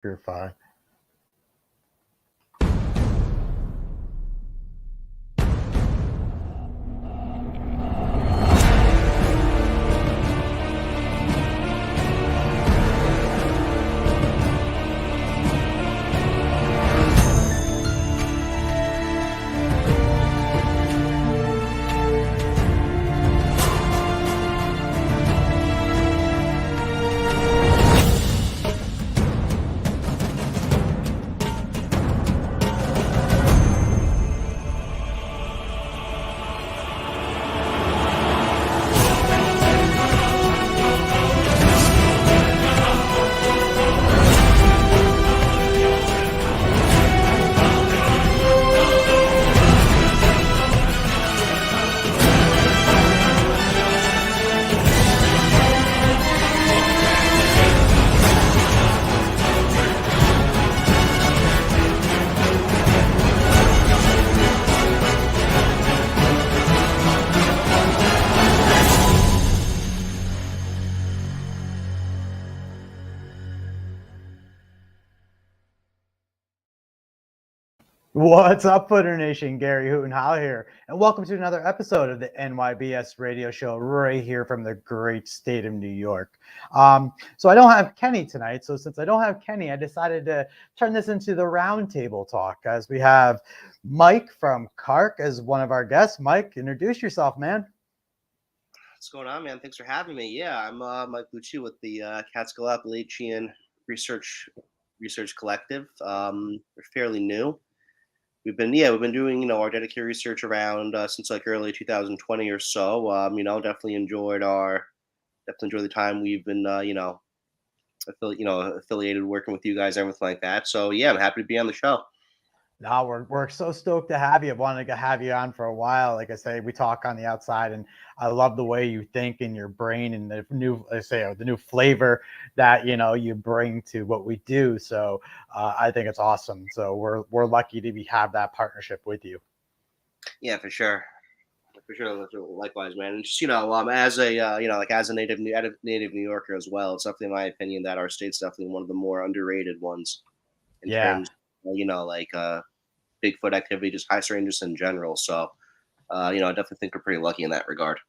Purify. What's up, Footer Nation? Gary Hootenholla here, and welcome to another episode of the NYBS Radio Show right here from the great state of New York. So I don't have Kenney tonight, so since I don't have Kenney, I decided to turn this into the roundtable talk, as we have Mike from CARC as one of our guests. Mike, introduce yourself, man. What's going on, man? Thanks for having me. Yeah, I'm Mike Luci with the Catskill Appalachian Research Collective. We're fairly new. We've been doing, our dedicated research around since like early 2020 or so. Definitely enjoyed the time we've been, affiliated working with you guys, everything like that. So yeah, I'm happy to be on the show. No, we're so stoked to have you. I've wanted to have you on for a while. Like I say, we talk on the outside, and I love the way you think in your brain and the new flavor that you bring to what we do. So I think it's awesome. So we're lucky to have that partnership with you. Yeah, for sure. Likewise, man. And just as a native New Yorker as well, it's definitely my opinion that our state's definitely one of the more underrated ones in terms, Bigfoot activity, just high strangeness in general. So, I definitely think we're pretty lucky in that regard.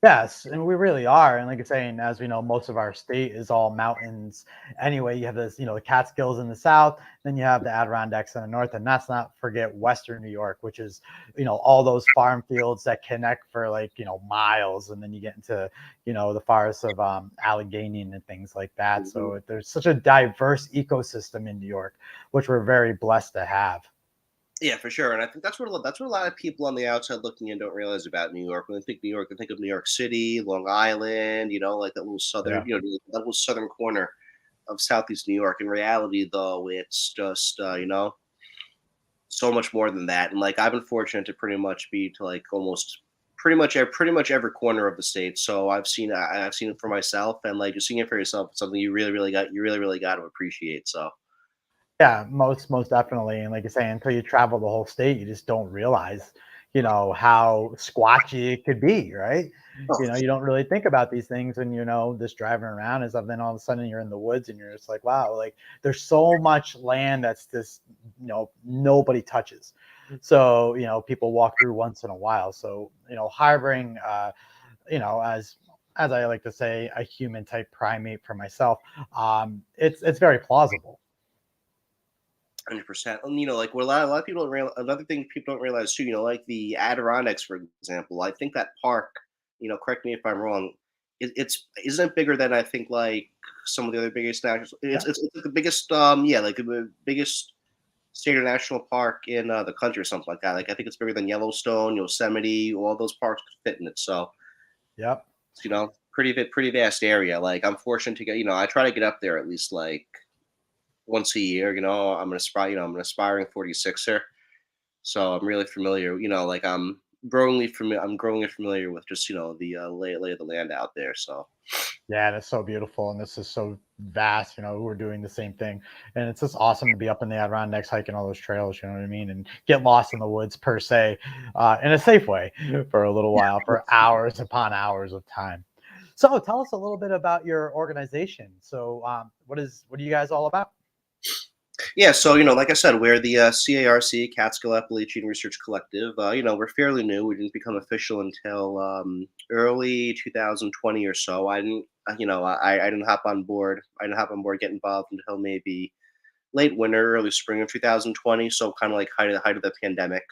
Yes, and we really are. And like you're saying, as we know, most of our state is all mountains. Anyway, you have this, the Catskills in the south, then you have the Adirondacks in the north, and let's not forget Western New York, which is, all those farm fields that connect for miles, and then you get into, the forests of Allegheny and things like that. Mm-hmm. So there's such a diverse ecosystem in New York, which we're very blessed to have. Yeah, for sure, and I think that's what a lot of people on the outside looking in don't realize about New York. When they think New York, they think of New York City, Long Island, like that little southern, that little southern corner of Southeast New York. In reality, though, it's just so much more than that. And I've been fortunate to pretty much be to almost pretty much every corner of the state. So I've seen it for myself, and just seeing it for yourself is something you really got to appreciate. So. Yeah, most definitely. And like you say, until you travel the whole state, you just don't realize, how squatchy it could be, right? Oh. You don't really think about these things when just driving around and stuff. Then all of a sudden you're in the woods and you're just like, wow, there's so much land that's just, nobody touches. So, people walk through once in a while. So, harboring, as I like to say, a human type primate for myself, it's very plausible. 100%. And what a lot of people don't realize. Another thing people don't realize too, the Adirondacks, for example. I think that park, correct me if I'm wrong, isn't it bigger than I think some of the other biggest national. It's the biggest the biggest state or national park in the country or something like that. I think it's bigger than Yellowstone, Yosemite. All those parks could fit in it. So, yep. It's, pretty vast area. I'm fortunate to get. I try to get up there at least once a year. I'm an aspiring 46er, so I'm really familiar. I'm growingly familiar with just the lay of the land out there. So yeah, that's so beautiful, and this is so vast. We're doing the same thing, and it's just awesome to be up in the Adirondacks hiking all those trails. You know what I mean, and get lost in the woods per se, in a safe way for a little while, for hours upon hours of time. So tell us a little bit about your organization. So what are you guys all about? Yeah, so like I said, we're the CARC, Catskill Appalachian Research Collective. We're fairly new. We didn't become official until early 2020 or so. I didn't, I didn't hop on board. I didn't hop on board, get involved until maybe late winter, early spring of 2020. So kind of like height of the pandemic,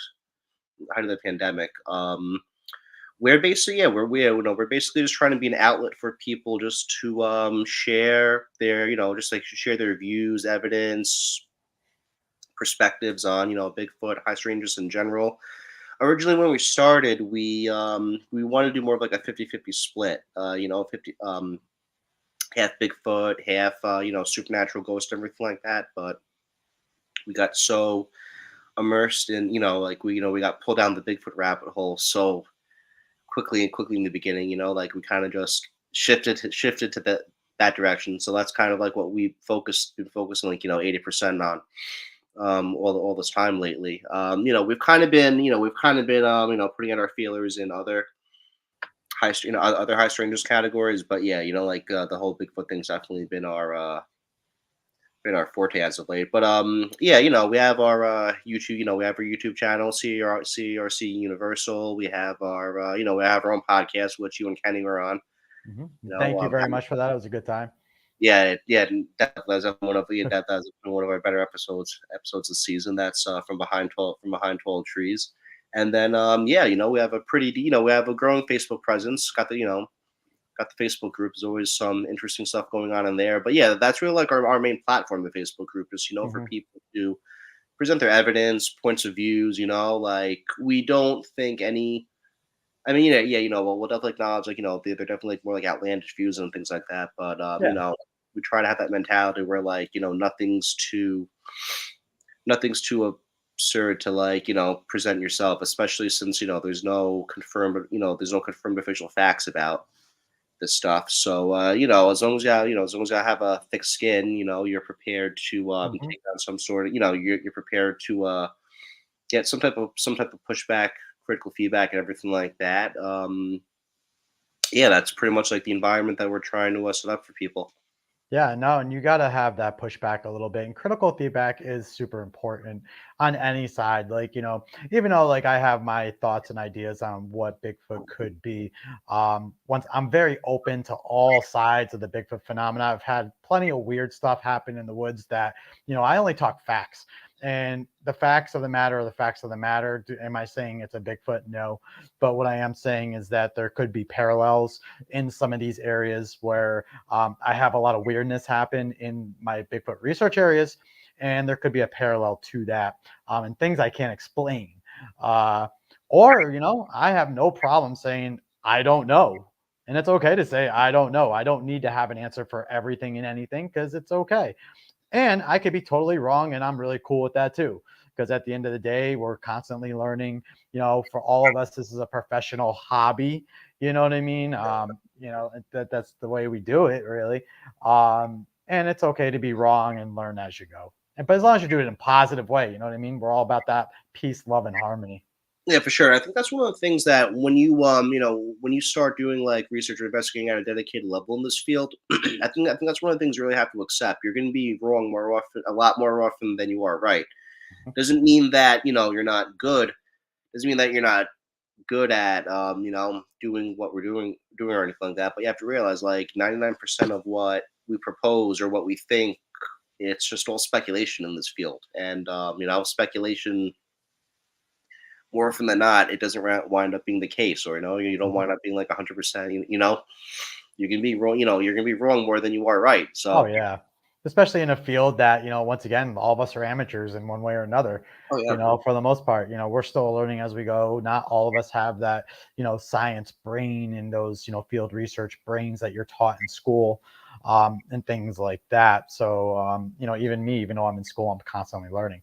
height of the pandemic. We're basically we're basically just trying to be an outlet for people just to share their just like share their views, evidence, perspectives on Bigfoot, high strangeness in general. Originally when we started, we wanted to do more of like a 50-50 split, 50 half Bigfoot, half supernatural ghost, everything like that. But we got so immersed in like we got pulled down the Bigfoot rabbit hole so quickly in the beginning, like we kind of just shifted to that direction. So that's kind of like what we been focusing like 80% on all this time lately. We've kind of been putting out our feelers in other other high strangers categories, but yeah, like the whole Bigfoot thing's definitely been our forte as of late. But yeah, we have our YouTube, we have our YouTube channel, CRC Universal. We have our we have our own podcast, which you and Kenney were on. Thank you very much for that. It was a good time. Yeah, that was one of our better episodes this season. That's from behind 12 trees. And then yeah, we have a pretty we have a growing Facebook presence. Got the Facebook group. There's always some interesting stuff going on in there. But yeah, that's really like our main platform, the Facebook group, is for people to present their evidence, points of views. Like we don't think any. I mean, we'll definitely acknowledge, like, they're definitely like more like outlandish views and things like that. But we try to have that mentality where, like, nothing's too absurd to, like, present yourself, especially since there's no confirmed official facts about this stuff. So as long as you have a thick skin, you're prepared to take on some sort of, you're prepared to get some type of pushback, critical feedback, and everything like that. Yeah, that's pretty much like the environment that we're trying to set up for people. Yeah, no, and you got to have that pushback a little bit. And critical feedback is super important on any side. Like, even though like I have my thoughts and ideas on what Bigfoot could be, once I'm very open to all sides of the Bigfoot phenomena. I've had plenty of weird stuff happen in the woods that, I only talk facts. And the facts of the matter are the facts of the matter. Am I saying it's a Bigfoot? No. But what I am saying is that there could be parallels in some of these areas where I have a lot of weirdness happen in my Bigfoot research areas, and there could be a parallel to that, and things I can't explain. Or, I have no problem saying I don't know. And it's okay to say I don't know. I don't need to have an answer for everything and anything because it's okay. And I could be totally wrong, and I'm really cool with that too. Because at the end of the day, we're constantly learning. For all of us, this is a professional hobby. You know what I mean? That's the way we do it, really. And it's okay to be wrong and learn as you go. But as long as you do it in a positive way, you know what I mean? We're all about that peace, love, and harmony. Yeah, for sure. I think that's one of the things that when you when you start doing like research or investigating at a dedicated level in this field, I think that's one of the things you really have to accept. You're going to be wrong a lot more often than you are right. Doesn't mean that you're not good. Doesn't mean that you're not good at doing what we're doing or anything like that. But you have to realize, like, 99% of what we propose or what we think, it's just all speculation in this field. And speculation, more often than not, it doesn't wind up being the case, or you don't wind up being like 100%. You can be wrong. You're gonna be wrong more than you are right. Oh So yeah. Especially in a field that, once again, all of us are amateurs in one way or another. oh yeah, For the most part, we're still learning as we go. Not all of us have that, science brain and those, field research brains that you're taught in school, and things like that. So, even me, even though I'm in school, I'm constantly learning.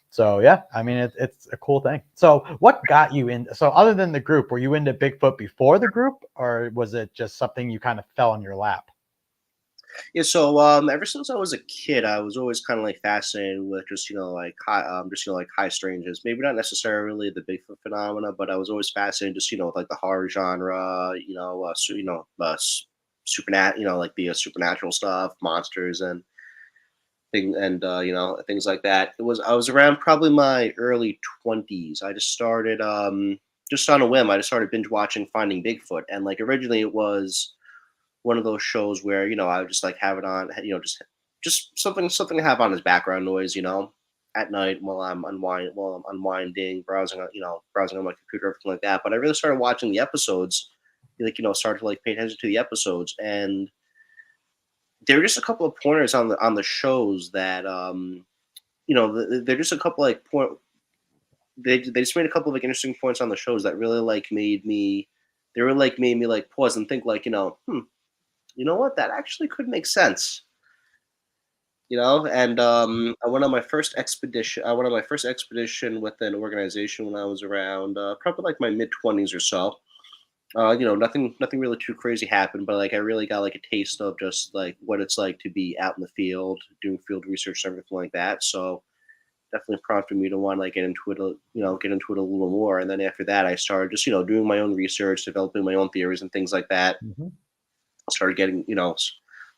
So yeah, I mean, it's a cool thing. So what got you in? So other than the group, were you into Bigfoot before the group, or was it just something you kind of fell in your lap? yeah. So ever since I was a kid, I was always kind of like fascinated with just like like high strangeness. Maybe not necessarily the Bigfoot phenomena, but I was always fascinated just with like the horror genre. Supernat, like the supernatural stuff, monsters, and things like that. I was around probably my early 20s. I just started just on a whim. I just started binge watching Finding Bigfoot, and like originally it was one of those shows where I would just like have it on, just something to have on as background noise, at night while I'm unwinding, browsing on my computer, everything like that. But I really started watching the episodes, started to like pay attention to the episodes, and there were just a couple of pointers on the shows that they're just a couple like they just made a couple of like interesting points on the shows that really like made me like pause and think like you know what, that actually could make sense. And I went on my first expedition. With an organization when I was around probably like my mid-20s or so. Nothing really too crazy happened, but like I really got like a taste of just like what it's like to be out in the field, doing field research and everything like that. So definitely prompted me to want to like get into it a little more. And then after that, I started just doing my own research, developing my own theories and things like that. Mm-hmm. Started getting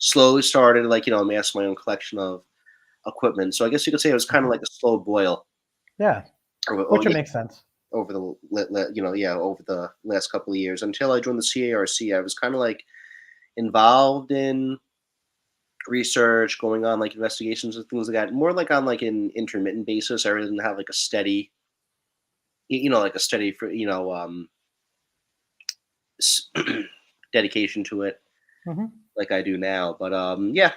slowly started like amassing my own collection of equipment. So I guess you could say it was kind of like a slow boil. Yeah, which would make sense. Over the over the last couple of years until I joined the CARC. I was kind of like involved in research, going on like investigations and things like that, more like on like an intermittent basis. I really didn't have like a steady, for dedication to it like I do now. But yeah,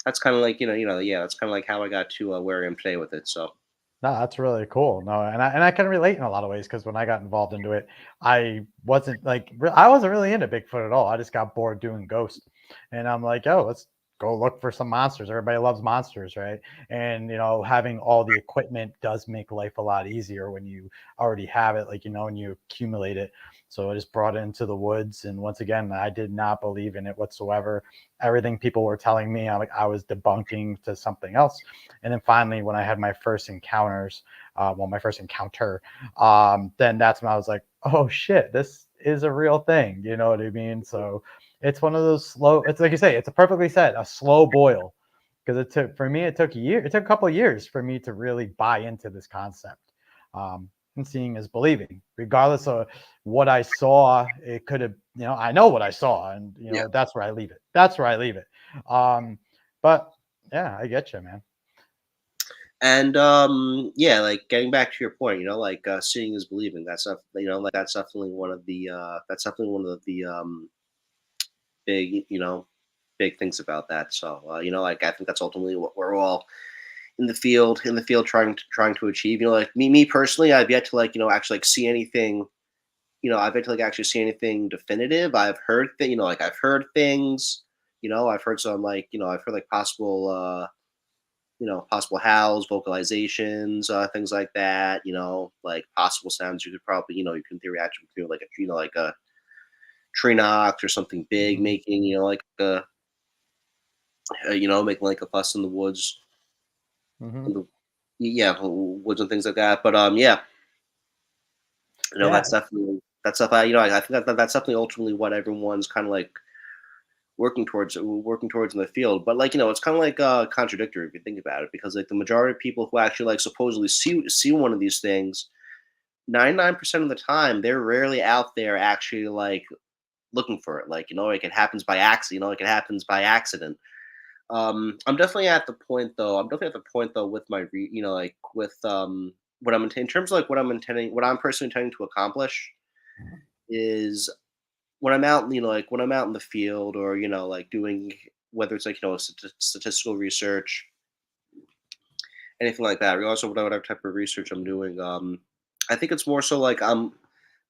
that's kind of like that's kind of like how I got to where I am today with it. So. No, that's really cool. No, and I can relate in a lot of ways because when I got involved into it, I wasn't really into Bigfoot at all. I just got bored doing ghosts, and I'm like, oh, let's go look for some monsters. Everybody loves monsters, right? And having all the equipment does make life a lot easier when you already have it, and you accumulate it. So I just brought it into the woods, and once again, I did not believe in it whatsoever. Everything people were telling me, I was debunking to something else. And then finally, when I had my first encounters, my first encounter, then that's when I was like, oh shit, this is a real thing. You know what I mean? So it's one of those slow, it's like you say, it's a perfectly said, a slow boil. Because it took a couple of years for me to really buy into this concept. And seeing is believing, regardless of what I saw. It could have, I know what I saw, and that's where I leave it. But yeah, I get you, man. And yeah, like getting back to your point, like seeing is believing. That's that's definitely one of the big big things about that. So like I think that's ultimately what we're all in the field trying to achieve. Like me personally, I've yet to actually like see anything. I've yet to like actually see anything definitive. I've heard I've heard things. I've heard some I've heard like possible possible howls, vocalizations, things like that. Like possible sounds you could probably you can theory actually do like a tree knocks or something big making like a making like a fuss in the woods. In the, woods and things like that. But yeah, Yeah. that's definitely I think that's definitely ultimately what everyone's kind of like working towards in the field. But it's kind of like contradictory if you think about it, because like the majority of people who actually like supposedly see one of these things, 99% of the time they're rarely out there actually like looking for it. Like it happens by accident. Like it happens by accident. I'm definitely at the point though. With my like with what I'm in terms of like what I'm personally intending to accomplish is when I'm out, like when I'm out in the field, or like doing, whether it's like statistical research, anything like that, regardless of whatever type of research I'm doing. I think it's more so like I'm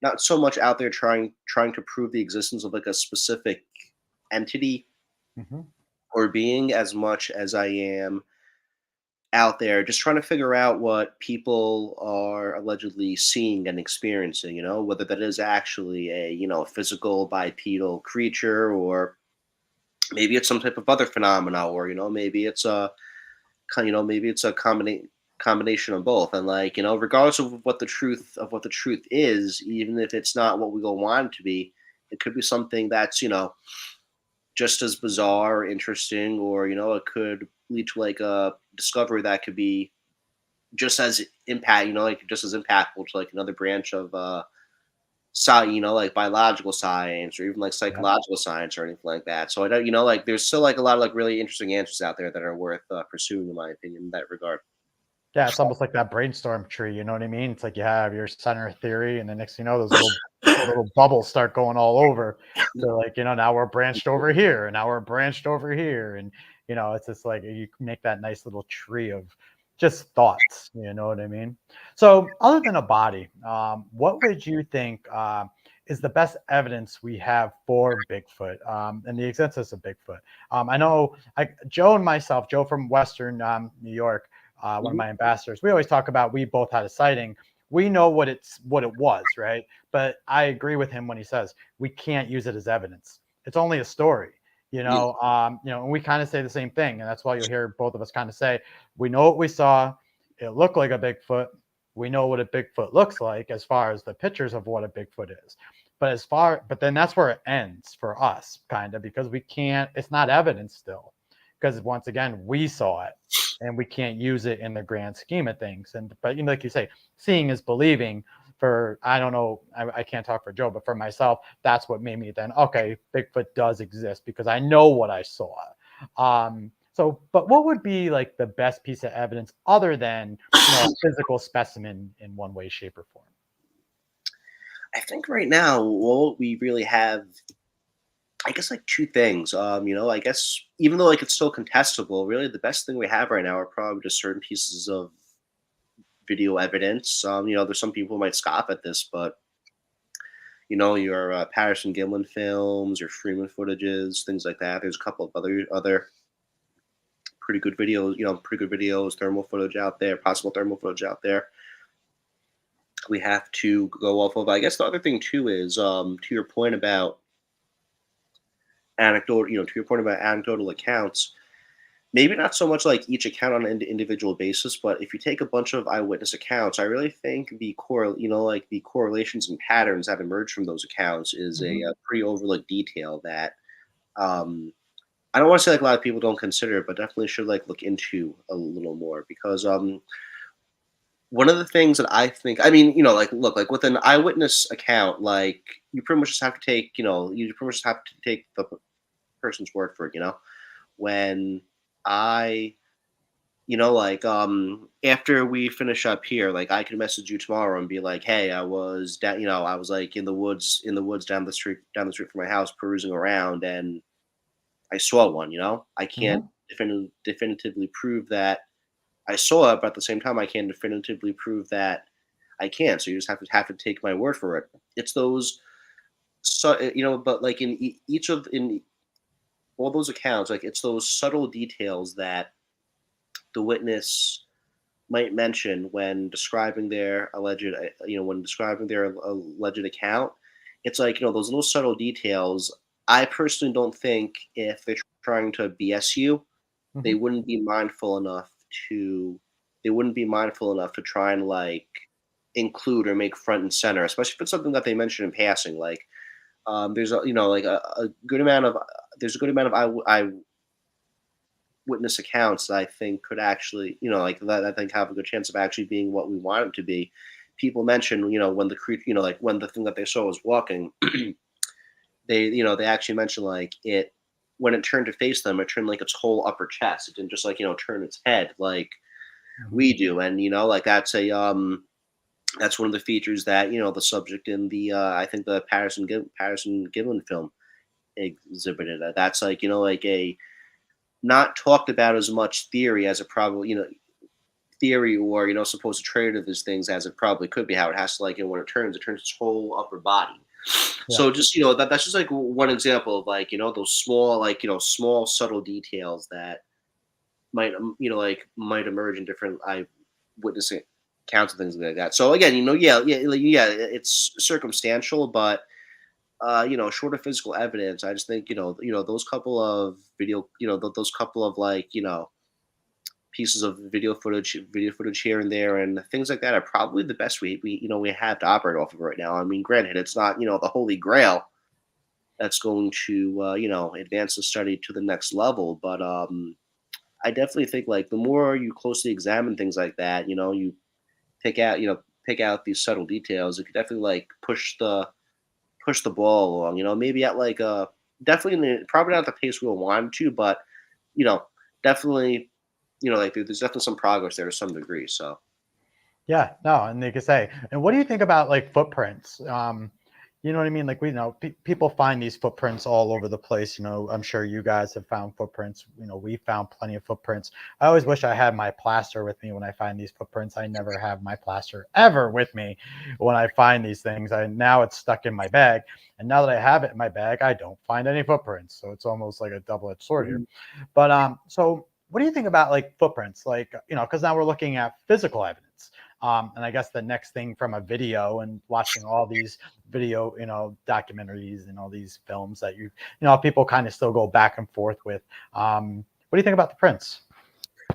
not so much out there trying to prove the existence of like a specific entity or being, as much as I am out there just trying to figure out what people are allegedly seeing and experiencing, whether that is actually a physical bipedal creature, or maybe it's some type of other phenomena, or maybe it's a combination of both. And like regardless of what the truth is, even if it's not what we all want it to be, it could be something that's just as bizarre or interesting, or it could lead to like a discovery that could be just as just as impactful to like another branch of like biological science or even like Yeah. psychological science or anything like that. So I don't, like there's still like a lot of like really interesting answers out there that are worth pursuing, in my opinion, in that regard. Yeah, it's almost like that brainstorm tree, you know what I mean? It's like you have your center theory, and the next thing you know, those little bubbles start going all over. So like, now we're branched over here, and now we're branched over here. And it's just like you make that nice little tree of just thoughts, you know what I mean? So other than a body, what would you think is the best evidence we have for Bigfoot and the existence of Bigfoot? I know Joe and myself, Joe from Western New York, one of Mhm. my ambassadors, we always talk about, we both had a sighting. We know what it was, right? But I agree with him when he says we can't use it as evidence. It's only a story, Yeah. and we kind of say the same thing. And that's why you'll hear both of us kind of say, we know what we saw. It looked like a Bigfoot. We know what a Bigfoot looks like as far as the pictures of what a Bigfoot is. But then that's where it ends for us, kind of, because we can't, it's not evidence still. Because once again, we saw it and we can't use it in the grand scheme of things. But like you say, seeing is believing. For I don't know, I can't talk for Joe, but for myself, that's what made me then, okay, Bigfoot does exist because I know what I saw. But what would be like the best piece of evidence other than a physical specimen in one way, shape, or form? I think right now, what we really have, I guess, like two things. I guess even though like it's still contestable, really the best thing we have right now are probably just certain pieces of video evidence. There's some people who might scoff at this, but your Patterson Gimlin films, your Freeman footages, things like that. There's a couple of other pretty good videos, thermal footage out there, possible thermal footage out there. We have to go off of. I guess the other thing too is to your point about anecdotal accounts. Maybe not so much like each account on an individual basis, but if you take a bunch of eyewitness accounts, I really think the the correlations and patterns that emerge from those accounts is Mhm. a pretty overlooked detail that um, I don't want to say like a lot of people don't consider it, but definitely should like look into a little more because one of the things that I think, I mean, like look, like with an eyewitness account, like you pretty much just have to take, you pretty much just have to take the person's word for it, when I, after we finish up here, like I could message you tomorrow and be like, hey, I was down, I was like in the woods down the street from my house, perusing around, and I saw one. I can't Mhm. definitively prove that I saw it, but at the same time, I can't definitively prove that I can. So you just have to take my word for it. It's those, but like in each of in all those accounts, like it's those subtle details that the witness might mention when describing their alleged account. It's like those little subtle details. I personally don't think if they're trying to BS you, they Mhm. wouldn't be mindful enough to they wouldn't be mindful enough to try and like include or make front and center, especially if it's something that they mention in passing. Like there's a like a good amount of there's a good amount of eyewitness accounts that I think could actually like that I think have a good chance of actually being what we want them to be. People mention when the creature like when the thing that they saw was walking, they actually mention like it when it turned to face them, it turned like its whole upper chest. It didn't just like turn its head like Mhm. we do, and like that's one of the features that the subject in the I think the Patterson Gimlin film exhibited. That's like like a not talked about as much theory as it probably theory or supposed trade of these things as it probably could be. How it has to like when it turns its whole upper body. Yeah. So just that's just like one example of like those small like small subtle details that might like might emerge in different eyewitness accounts and things like that. So again, yeah, it's circumstantial, but short of physical evidence, I just think those couple of video, those couple of like pieces of video footage here and there, and things like that are probably the best we have to operate off of right now. I mean, granted, it's not the holy grail, that's going to advance the study to the next level. But I definitely think like the more you closely examine things like that, you pick out these subtle details. It could definitely like push the ball along. Maybe at like definitely probably not the pace we wanted to, but you know definitely like there's definitely some progress there to some degree. So Yeah, no, and they could say, and what do you think about like footprints? You know what I mean? Like we know people find these footprints all over the place. I'm sure you guys have found footprints. We found plenty of footprints. I always wish I had my plaster with me when I find these footprints. I never have my plaster ever with me when I find these things. Now it's stuck in my bag, and now that I have it in my bag, I don't find any footprints. So it's almost like a double-edged sword here. Mhm. But so what do you think about like footprints? Like because now we're looking at physical evidence. And I guess the next thing from a video and watching all these video, documentaries and all these films that people kind of still go back and forth with. What do you think about the prints?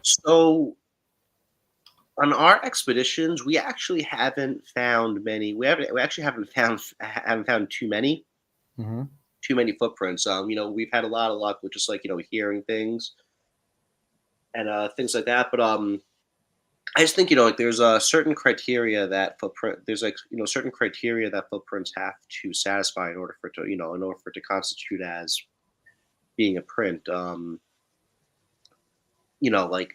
So on our expeditions, we actually haven't found many. We actually haven't found Hmm. too many footprints. We've had a lot of luck with just like hearing things and things like that. But I just think like there's a certain criteria that certain criteria that footprints have to satisfy in order for it to constitute as being a print. Like like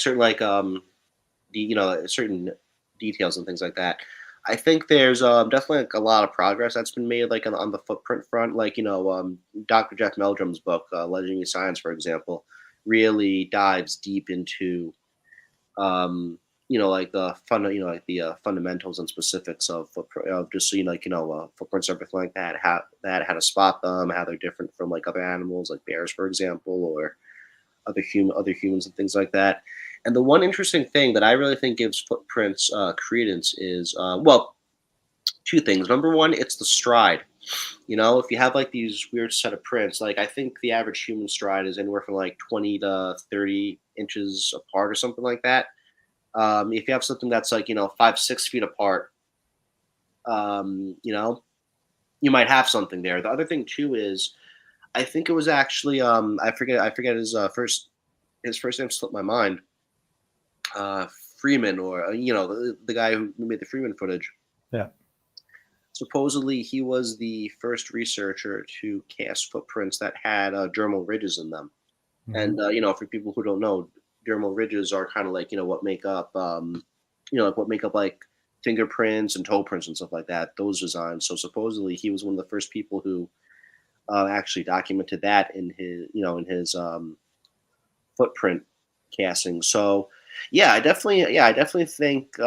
certain like the certain details and things like that. I think there's definitely like a lot of progress that's been made like on the footprint front. Like Dr. Jeff Meldrum's book, Legendary Science, for example, really dives deep into like the fundamentals and specifics of of just footprints, everything like that. How to spot them, how they're different from like other animals, like bears, for example, or other humans and things like that. And the one interesting thing that I really think gives footprints credence is two things. Number one, it's the stride. If you have like these weird set of prints, like I think the average human stride is anywhere from like 20 to 30 inches apart or something like that. If you have something that's like 5-6 feet apart, you might have something there. The other thing too is I think it was actually I forget his first name slipped my mind. Freeman, or the guy who made the Freeman footage. Yeah. Supposedly, he was the first researcher to cast footprints that had dermal ridges in them. Hmm. And for people who don't know, dermal ridges are kind of like what make up like fingerprints and toe prints and stuff like that. Those designs. So supposedly, he was one of the first people who actually documented that in his footprint casting. So I definitely think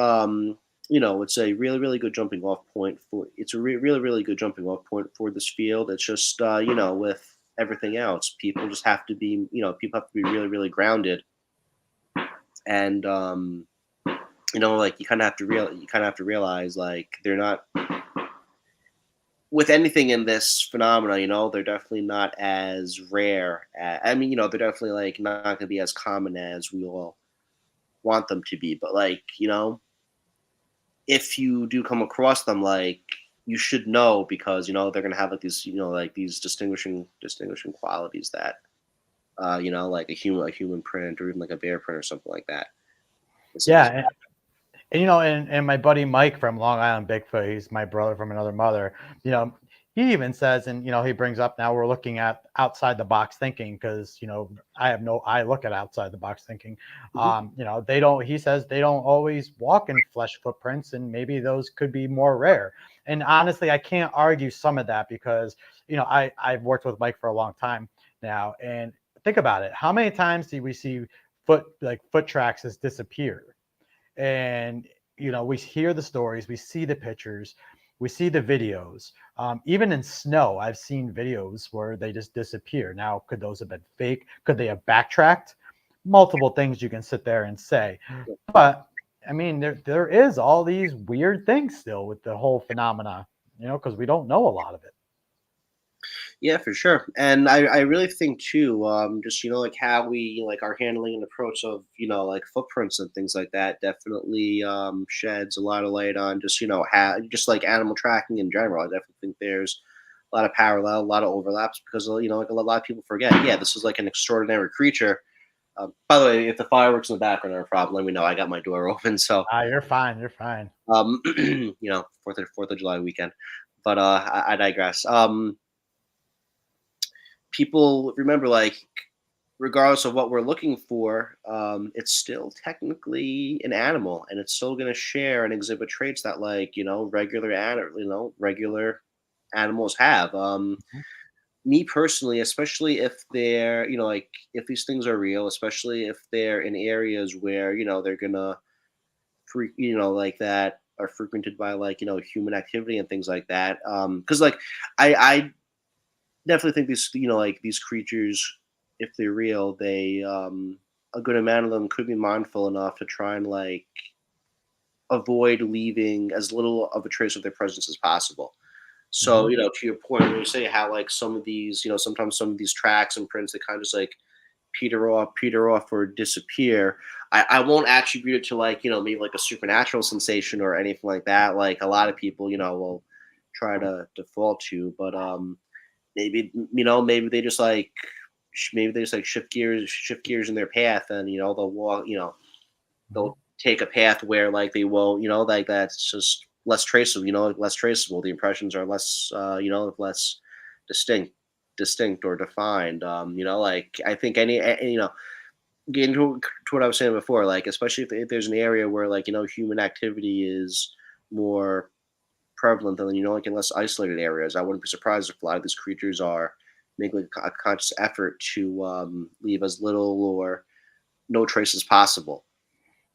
it's a really really good jumping off point for really really good jumping off point for this field. It's just with everything else, people just have to be people have to be really really grounded, and like you kind of have to realize like they're not with anything in this phenomena, they're definitely not as rare. I mean, they're definitely like not going to be as common as we all want them to be. But like, if you do come across them, like you should know because they're going to have like these, like these distinguishing qualities that, like a human print or even like a bear print or something like that. Yeah. And my buddy Mike from Long Island Bigfoot, he's my brother from another mother. He even says, and he brings up now we're looking at outside the box thinking because I look at outside the box thinking. Mhm. They don't. He says they don't always walk in flesh footprints, and maybe those could be more rare. And honestly, I can't argue some of that because I've worked with Mike for a long time now, and think about it. How many times do we see foot tracks has disappeared? And we hear the stories, we see the pictures, we see the videos. Even in snow, I've seen videos where they just disappear. Now, could those have been fake? Could they have backtracked? Multiple things you can sit there and say, but I mean, there is all these weird things still with the whole phenomena, because we don't know a lot of it. Yeah, for sure. And I really think too, just like how we like our handling and approach of like footprints and things like that definitely sheds a lot of light on just how just like animal tracking in general. I definitely think there's a lot of parallel, a lot of overlaps, because like a lot of people forget. Yeah, this is like an extraordinary creature. By the way, if the fireworks in the background are a problem, let me know. I got my door open, so You're fine. You're fine. Fourth of July weekend. But I digress. People remember, like, regardless of what we're looking for, it's still technically an animal, and it's still going to share and exhibit traits that, like, regular animals have. Mhm. Me personally, especially if they're, like, if these things are real, especially if they're in areas where, they're gonna like that are frequented by, like, human activity and things like that. Because, like, I definitely think these, like, these creatures, if they're real, they a good amount of them could be mindful enough to try and, like, avoid leaving as little of a trace of their presence as possible. So, Mhm. to your point, when you say how, like, some of these, sometimes some of these tracks and prints, they kind of just, like, peter off, or disappear. I won't attribute it to, like, maybe like a supernatural sensation or anything like that. Like, a lot of people, will try to default to, but maybe, maybe they just like, shift gears in their path, and, they'll walk, Mhm. they'll take a path where, like, they won't, like, that's just less traceable, less traceable. The impressions are less, less distinct or defined. Like, I think getting to what I was saying before, like, especially if there's an area where, like, human activity is more prevalent than, like, in less isolated areas, I wouldn't be surprised if a lot of these creatures are making a conscious effort to leave as little or no trace as possible.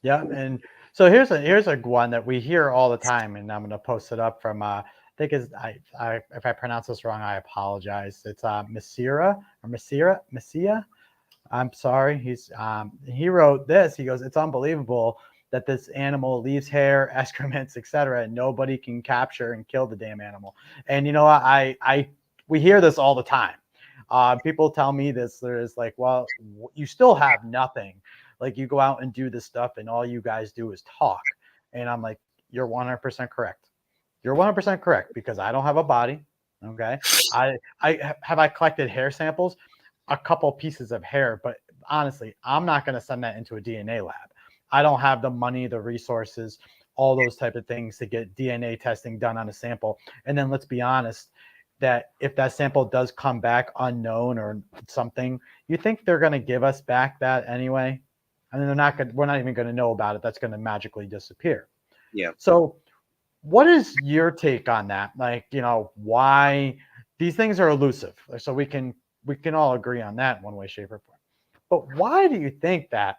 Yeah, and so here's a one that we hear all the time, and I'm gonna post it up from I think is I if I pronounce this wrong, I apologize. It's Messia. I'm sorry. He wrote this. He goes, it's unbelievable that this animal leaves hair, excrements, etc., and nobody can capture and kill the damn animal. And I we hear this all the time. People tell me this. There's like, well, you still have nothing. Like, you go out and do this stuff, and all you guys do is talk. And I'm like, you're 100% correct. You're 100% correct, because I don't have a body. Okay. I collected hair samples, a couple pieces of hair, but honestly, I'm not going to send that into a DNA lab. I don't have the money, the resources, all those type of things to get DNA testing done on a sample. And then let's be honest, that if that sample does come back unknown or something, you think they're going to give us back that anyway? I mean, we're not even going to know about it. That's going to magically disappear. Yeah. So what is your take on that? Like, why these things are elusive? So we can all agree on that in one way, shape, or form. But why do you think that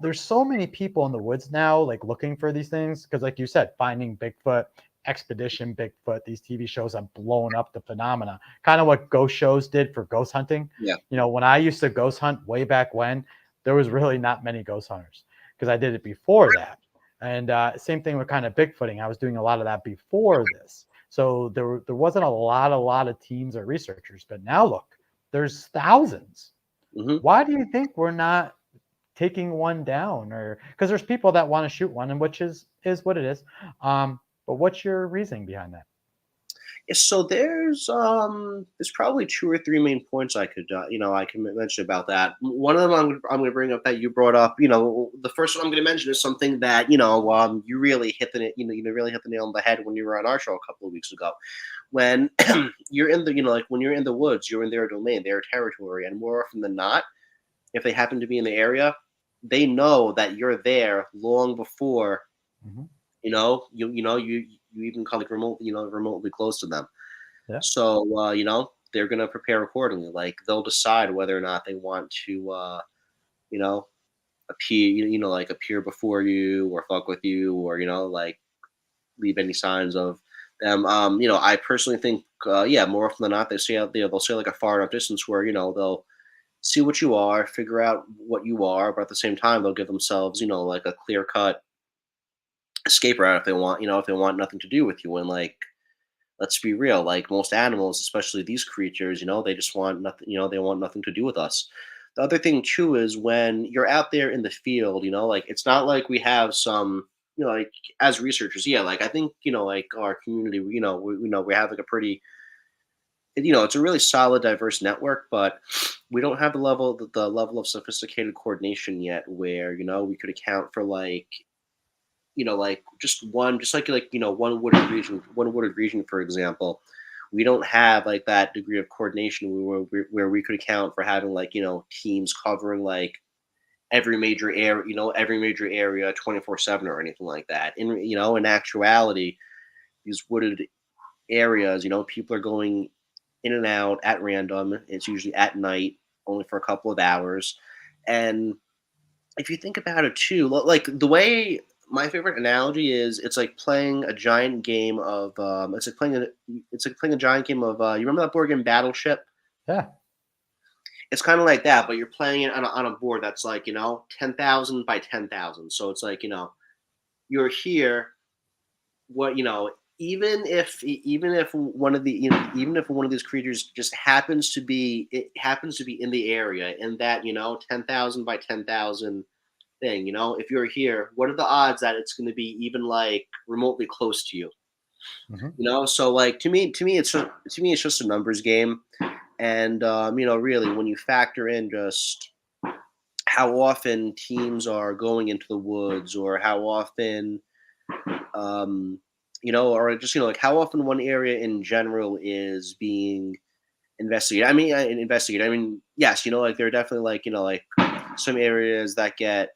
there's so many people in the woods now, like, looking for these things? Because, like you said, finding Bigfoot, Expedition Bigfoot, these TV shows have blown up the phenomena. Kind of what ghost shows did for ghost hunting. Yeah. When I used to ghost hunt way back when, there was really not many ghost hunters, because I did it before that. And same thing with kind of Bigfooting. I was doing a lot of that before this. So there wasn't a lot of teams or researchers. But now look, there's thousands. Hmm. Why do you think we're not taking one down? Or because there's people that want to shoot one, and which is what it is. But what's your reasoning behind that? So there's probably two or three main points I can mention about that. One of them I'm going to bring up that you brought up. The first one I'm going to mention is something that you really hit really hit the nail on the head when you were on our show a couple of weeks ago. When you're in the like when you're in the woods, you're in their domain, their territory, and more often than not, if they happen to be in the area, they know that you're there long before Hmm. you even come, like, remotely close to them. Yeah. So they're gonna prepare accordingly. Like, they'll decide whether or not they want to you know appear like appear before you, or fuck with you, or like, leave any signs of them. I personally think, yeah, more often than not, they'll say, like, a far enough distance where they'll see what you are, figure out what you are, but at the same time they'll give themselves like a clear cut escape route if they want, if they want nothing to do with you. And, like, let's be real, like, most animals, especially these creatures, they just want nothing, they want nothing to do with us. The other thing too is, when you're out there in the field, like, it's not like we have some, like, as researchers, yeah, like, I think, like, our community, we have, like, a pretty it's a really solid, diverse network, but we don't have the level of sophisticated coordination yet where, we could account for like, like one wooded region, for example. We don't have like that degree of coordination where we could account for having like, teams covering like every major area 24/7 or anything like that. In actuality, these wooded areas, people are going in and out at random. It's usually at night, only for a couple of hours. And if you think about it too, like the way my favorite analogy is, it's like playing a giant game of it's like playing a giant game of you remember that board game Battleship? Yeah. It's kind of like that, but you're playing it on a board that's like 10,000 by 10,000. So it's like you're here. What even if one of the even if one of these creatures just happens to be in the area in that 10,000 by 10,000 thing, if you're here, what are the odds that it's going to be even like remotely close to you? So like to me it's just a numbers game. And really, when you factor in just how often teams are going into the woods, or how often or just like how often one area in general is being investigated. I mean, yes, like there are definitely like like some areas that get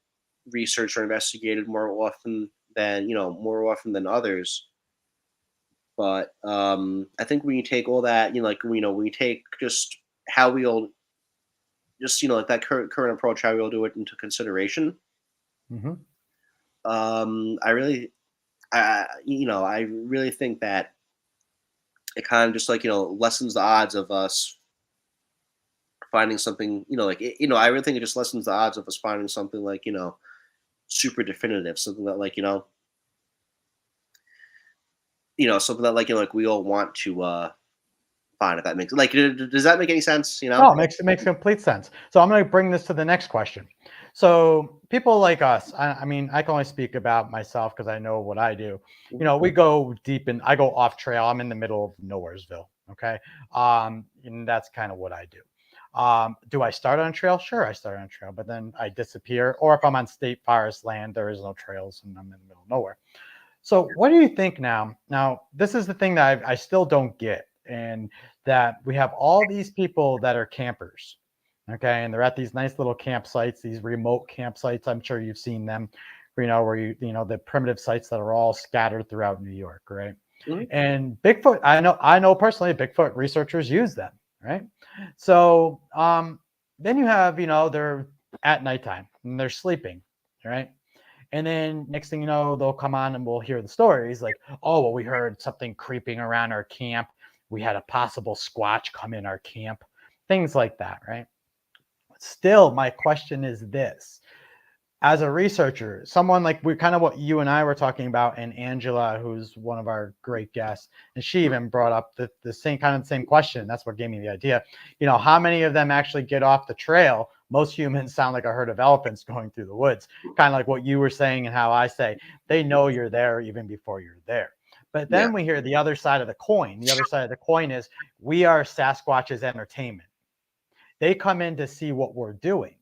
researched or investigated more often than others. But I think when you take all that, when you take just how we all like that current approach, how we all do it into consideration. Mm-hmm. I really think that it kind of just like lessens the odds of us finding something. I really think it just lessens the odds of us finding something like super definitive, something that like something that like we all want to find. If that makes like, does that make any sense? Oh, it makes complete sense. So I'm going to bring this to the next question. So people like us, I mean, I can only speak about myself because I know what I do. We go deep in. I go off trail. I'm in the middle of Nowheresville. Okay, and that's kind of what I do. Do I start on trail? Sure, I start on trail, but then I disappear. Or if I'm on state forest land, there is no trails, and I'm in the middle of nowhere. So what do you think now? Now, this is the thing that I still don't get, and that we have all these people that are campers, okay, and they're at these nice little campsites, these remote campsites. I'm sure you've seen them, where the primitive sites that are all scattered throughout New York, right? Mhm. And Bigfoot, I know personally, Bigfoot researchers use them, right? So then you have, they're at nighttime and they're sleeping, right? And then next thing you know, they'll come on and we'll hear the stories like, oh, well, we heard something creeping around our camp. We had a possible Squatch come in our camp, things like that, right? Still, my question is this. As a researcher, someone like we kind of what you and I were talking about, and Angela, who's one of our great guests, and she even brought up the same question. That's what gave me the idea. How many of them actually get off the trail? Most humans sound like a herd of elephants going through the woods, kind of like what you were saying and how I say they know you're there even before you're there. But Yeah. then we hear the other side of the coin. The other side of the coin is we are Sasquatch's entertainment. They come in to see what we're doing,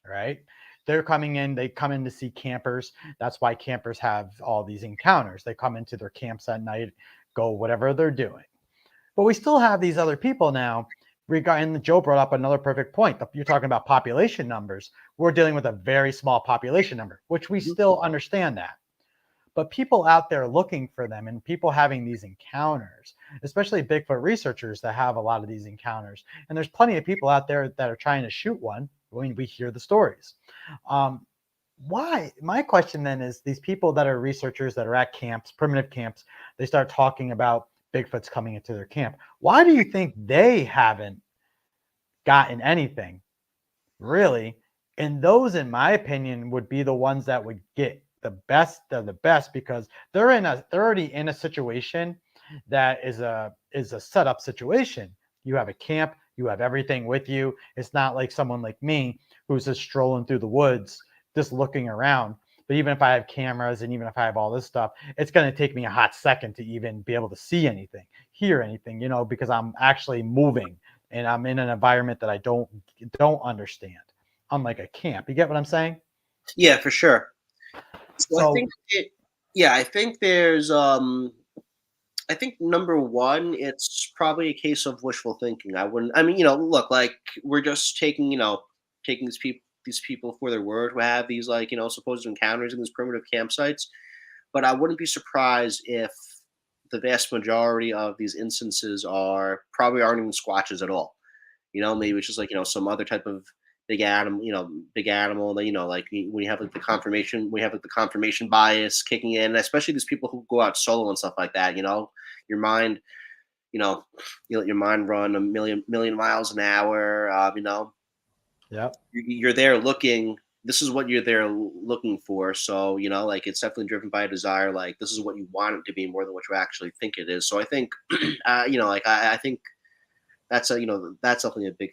right? They're coming in, they come in to see campers. That's why campers have all these encounters. They come into their camps at night, go whatever they're doing. But we still have these other people now. And Joe brought up another perfect point. You're talking about population numbers. We're dealing with a very small population number, which we still understand that. But people out there looking for them and people having these encounters, especially Bigfoot researchers that have a lot of these encounters. And there's plenty of people out there that are trying to shoot one when we hear the stories. Why? My question then is these people that are researchers that are at camps, primitive camps, they start talking about Bigfoot's coming into their camp. Why do you think they haven't gotten anything really? And those, in my opinion, would be the ones that would get the best of the best because they're already in a situation that is a setup situation. You have a camp, you have everything with you. It's not like someone like me who's just strolling through the woods, just looking around. But even if I have cameras and even if I have all this stuff, it's going to take me a hot second to even be able to see anything, hear anything, you know, because I'm actually moving and I'm in an environment that I don't understand. Unlike a camp. You get what I'm saying? Yeah, for sure. So So I think there's I think number one, it's probably a case of wishful thinking. I mean, look, like we're just taking, taking these people for their word who have these like, supposed encounters in these primitive campsites. But I wouldn't be surprised if the vast majority of these instances probably aren't even squatches at all. Maybe it's just like, some other type of big animal that, like when you have like the confirmation, we have like the confirmation bias kicking in, especially these people who go out solo and stuff like that, your mind, you let your mind run a million miles an hour, yeah. you're there looking, this is what you're there looking for. So, like it's definitely driven by a desire, like this is what you want it to be more than what you actually think it is. So I think, like I think that's that's definitely a big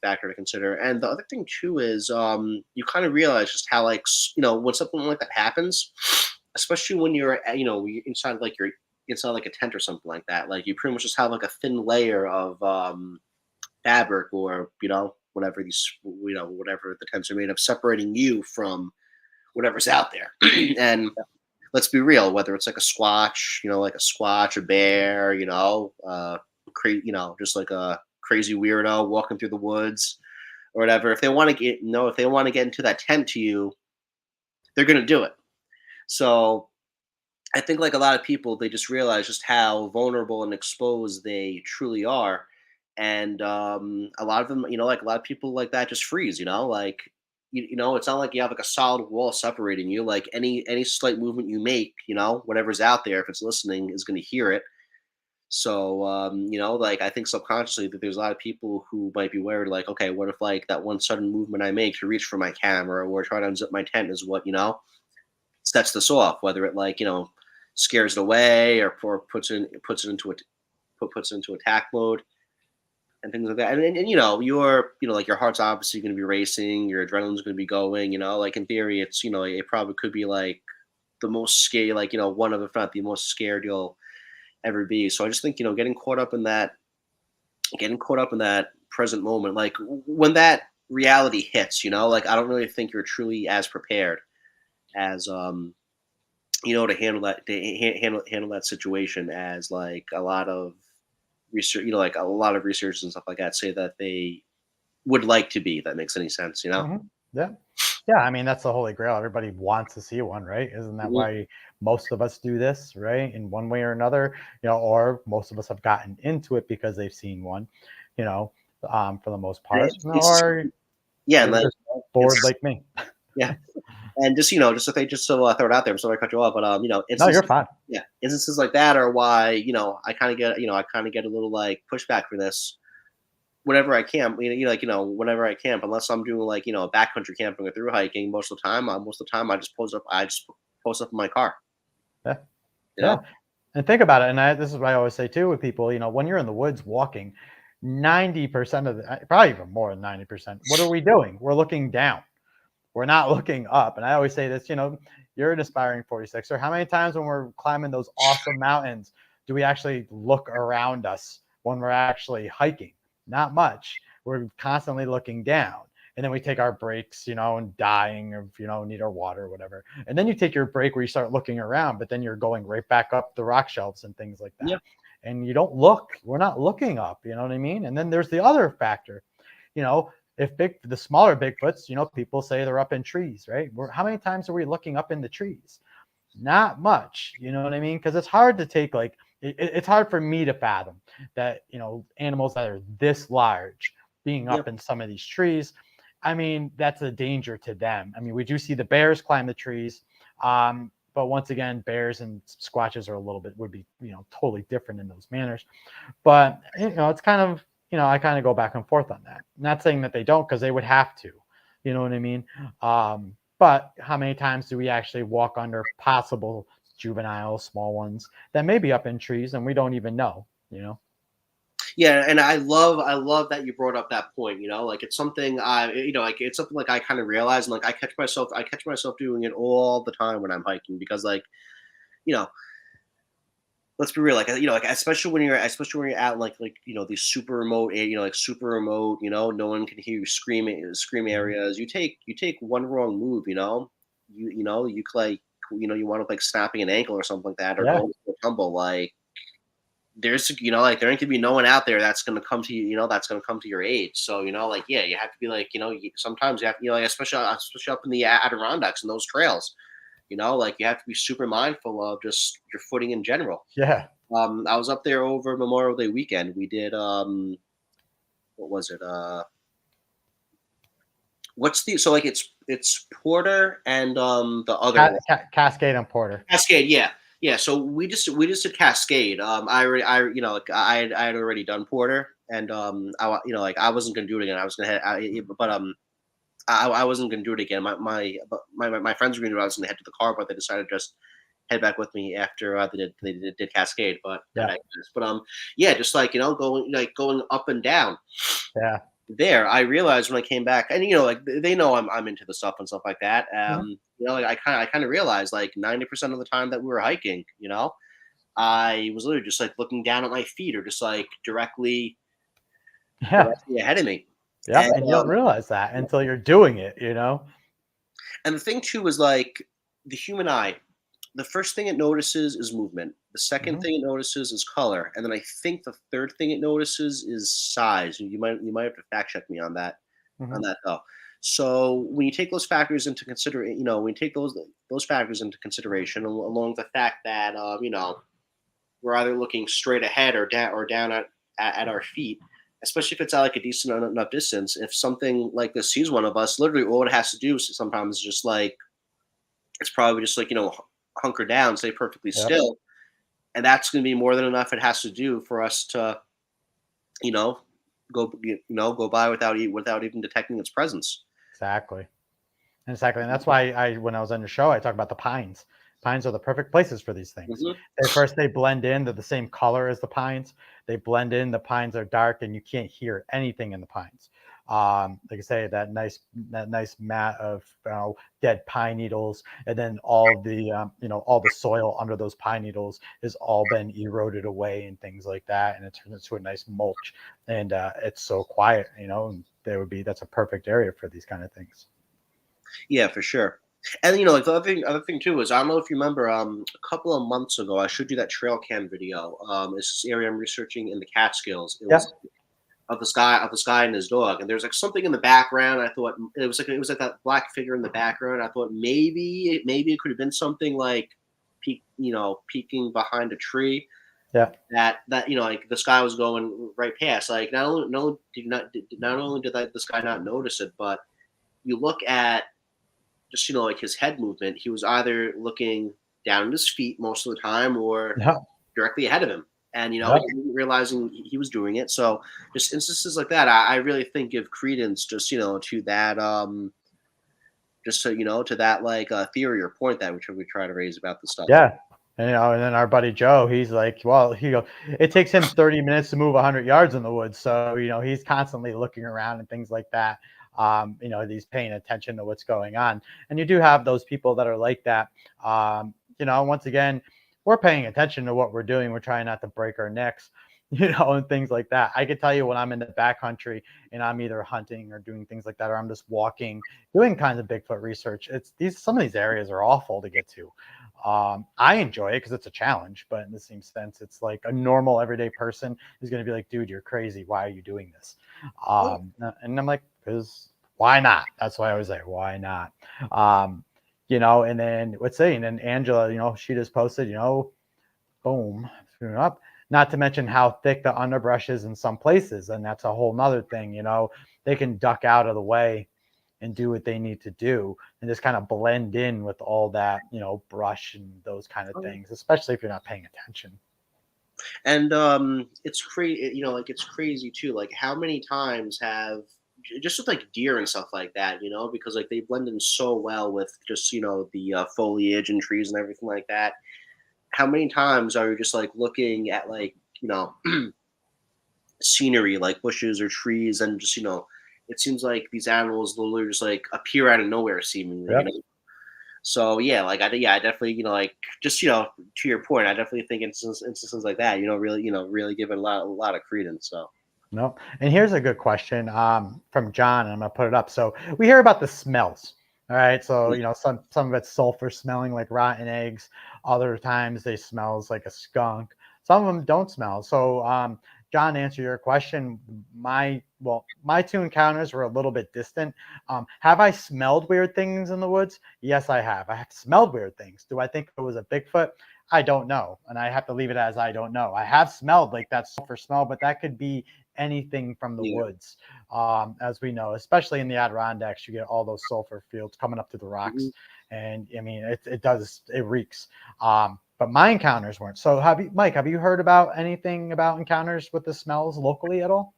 factor to consider. And the other thing too is you kind of realize just how like when something like that happens, especially when you're you're inside like you're inside like a tent or something like that, like you pretty much just have like a thin layer of fabric or whatever whatever the tents are made of, separating you from whatever's out there. And let's be real, whether it's like a squatch, a bear, just like a crazy weirdo walking through the woods or whatever. If they want to get into that tent to you, they're going to do it. So I think like a lot of people, they just realize just how vulnerable and exposed they truly are. And a lot of them, like a lot of people like that just freeze, like, it's not like you have like a solid wall separating you. Like any slight movement you make, whatever's out there, if it's listening, is going to hear it. So, like I think subconsciously that there's a lot of people who might be worried, like, okay, what if like that one sudden movement I make to reach for my camera or try to unzip my tent is what, sets this off, whether it like, scares it away or puts it into attack mode and things like that. And your, like your heart's obviously going to be racing, your adrenaline's going to be going, like in theory, it's, it probably could be like the most scary, like, one of, if not the most scared you'll ever be. So I just think, getting caught up in that present moment, like when that reality hits, like I don't really think you're truly as prepared as to handle that situation as like a lot of research, like a lot of researchers and stuff like that say that they would like to be. If that makes any sense, Mm-hmm. Yeah, I mean, that's the holy grail. Everybody wants to see one, right? Isn't that why most of us do this, right? In one way or another, or most of us have gotten into it because they've seen one, for the most part. Or yeah, they're just bored like me. Yeah. And just just if they just throw it out there, I'm sorry I cut you off, but No, you're fine. Yeah, instances like that are why I kind of get a little like pushback for this. Whenever I camp, whenever I camp, unless I'm doing like backcountry camping or through hiking, most of the time I just post up in my car. Yeah, yeah. And think about it. And this is what I always say too with people. When you're in the woods walking, 90% of probably even more than 90%. What are we doing? We're looking down. We're not looking up. And I always say this. You're an aspiring 46er. How many times when we're climbing those awesome mountains do we actually look around us when we're actually hiking? Not much. We're constantly looking down. And then we take our breaks, and dying or, need our water or whatever. And then you take your break where you start looking around, but then you're going right back up the rock shelves and things like that. Yep. And you don't look, we're not looking up, you know what I mean? And then there's the other factor, if the smaller Bigfoots, people say they're up in trees, right? How many times are we looking up in the trees? Not much, you know what I mean? Because it's hard to take it's hard for me to fathom that, animals that are this large being up in some of these trees. I mean, that's a danger to them. I mean, we do see the bears climb the trees. But once again, bears and squatches would be, totally different in those manners. But, it's kind of, I kind of go back and forth on that. Not saying that they don't, because they would have to, you know what I mean? But how many times do we actually walk under possible juvenile small ones that may be up in trees and we don't even know, Yeah, and I love that you brought up that point. Like it's something like it's something like I kind of realize, and like I catch myself doing it all the time when I'm hiking because like you know let's be real, like like especially when you're out like these super remote, like super remote, no one can hear you scream Mhm. areas. You take one wrong move, you could, like you want to like snapping an ankle or something like that, or Yeah, going to a tumble. Like like there ain't gonna be no one out there that's gonna come to you, that's gonna come to your aid. So like yeah, you have to be like sometimes you have like especially up in the Adirondacks and those trails. Like you have to be super mindful of just your footing in general. yeah. I was up there over Memorial Day weekend. We did what was it? What's the so like it's Porter and the other one. Cascade and Porter. Cascade, yeah. Yeah, so we just did Cascade. Like I had already done Porter and like I wasn't going to do it again. I was going to I wasn't going to do it again. My friends were going to do it. I was going to head to the car, but they decided to just head back with me after they did Cascade. But I Yeah, digress. But yeah, just like going up and down yeah. there. I realized when I came back, and like they know I'm into the stuff and stuff like that. Mhm. Like I kind of realized like 90% of the time that we were hiking, I was literally just like looking down at my feet or just like directly Yeah, directly ahead of me. yep, And and you don't realize that until you're doing it, you know? and the thing too was like the human eye. The first thing it notices is movement. The second Mhm, thing it notices is color, and then I think the third thing it notices is size. You might have to fact check me on mhm. that though. So when you take those factors into consideration, when you take those factors into consideration, along with the fact that we're either looking straight ahead or down at our feet, especially if it's at like a decent enough distance. If something like this sees one of us, literally all it has to do is sometimes just like it's probably just like hunker down, stay perfectly Yep, still, and that's going to be more than enough. It has to do for us to you know go by without even detecting its presence. exactly. Exactly, and that's why when I was on your show, I talk about the pines. Pines are the perfect places for these things. Hmm. They blend in, they're the same color as the pines. They blend in, the pines are dark, and you can't hear anything in the pines. Like I say, that nice mat of dead pine needles, and then all the soil under those pine needles has all been eroded away and things like that, and it turns into a nice mulch. And it's so quiet, and that's a perfect area for these kind of things. Yeah, for sure. And like the other thing too is I don't know if you remember a couple of months ago I showed you that trail cam video. It's this area I'm researching in the Catskills. It Yeah. was of this guy and his dog, and there's like something in the background. I thought it was like that black figure in the background. I thought maybe it could have been something like peeking behind a tree Yeah. that like this guy was going right past. Like not only did this guy not notice it, but you look at just like his head movement. He was either looking down at his feet most of the time or Yeah. directly ahead of him, and Yeah. he didn't realizing he was doing it. So just instances like that, I really think give credence just to that just to that like theory or point that we try to raise about the stuff. Yeah. And then our buddy Joe, he's like, well, it takes him 30 minutes to move 100 yards in the woods. So, he's constantly looking around and things like that. He's paying attention to what's going on. And you do have those people that are like that. Once again, we're paying attention to what we're doing. We're trying not to break our necks, and things like that. I could tell you when I'm in the backcountry and I'm either hunting or doing things like that, or I'm just walking, doing kinds of Bigfoot research. Some of these areas are awful to get to. I enjoy it because it's a challenge, but in the same sense, it's like a normal everyday person is going to be like, dude, you're crazy. Why are you doing this? And I'm like, because why not? That's why I was like, why not? And then let's say, and then Angela, she just posted, boom, up. Not to mention how thick the underbrush is in some places. And that's a whole nother thing, they can duck out of the way and do what they need to do and just kind of blend in with all that, brush and those kind of things, especially if you're not paying attention. And it's crazy, like it's crazy too. Like how many times have just with like deer and stuff like that, because like they blend in so well with just the foliage and trees and everything like that. How many times are you just like looking at like scenery, like bushes or trees, and just it seems like these animals literally just like appear out of nowhere, seemingly. Yep. So yeah, like I definitely like just to your point, I definitely think instances like that, really give it a lot of credence. So. No. And here's a good question from John, and I'm gonna put it up. So we hear about the smells. All right. So some of it's sulfur smelling like rotten eggs. Other times they smells like a skunk. Some of them don't smell. So John, to answer your question, my two encounters were a little bit distant. Have I smelled weird things in the woods? Yes, I have. I have smelled weird things. Do I think it was a Bigfoot? I don't know, and I have to leave it as I don't know. I have smelled like that sulfur smell, but that could be anything from the Yeah. woods. As we know, especially in the Adirondacks, you get all those sulfur fields coming up to the rocks, and I mean, it reeks. But my encounters weren't. So Mike, have you heard about anything about encounters with the smells locally at all?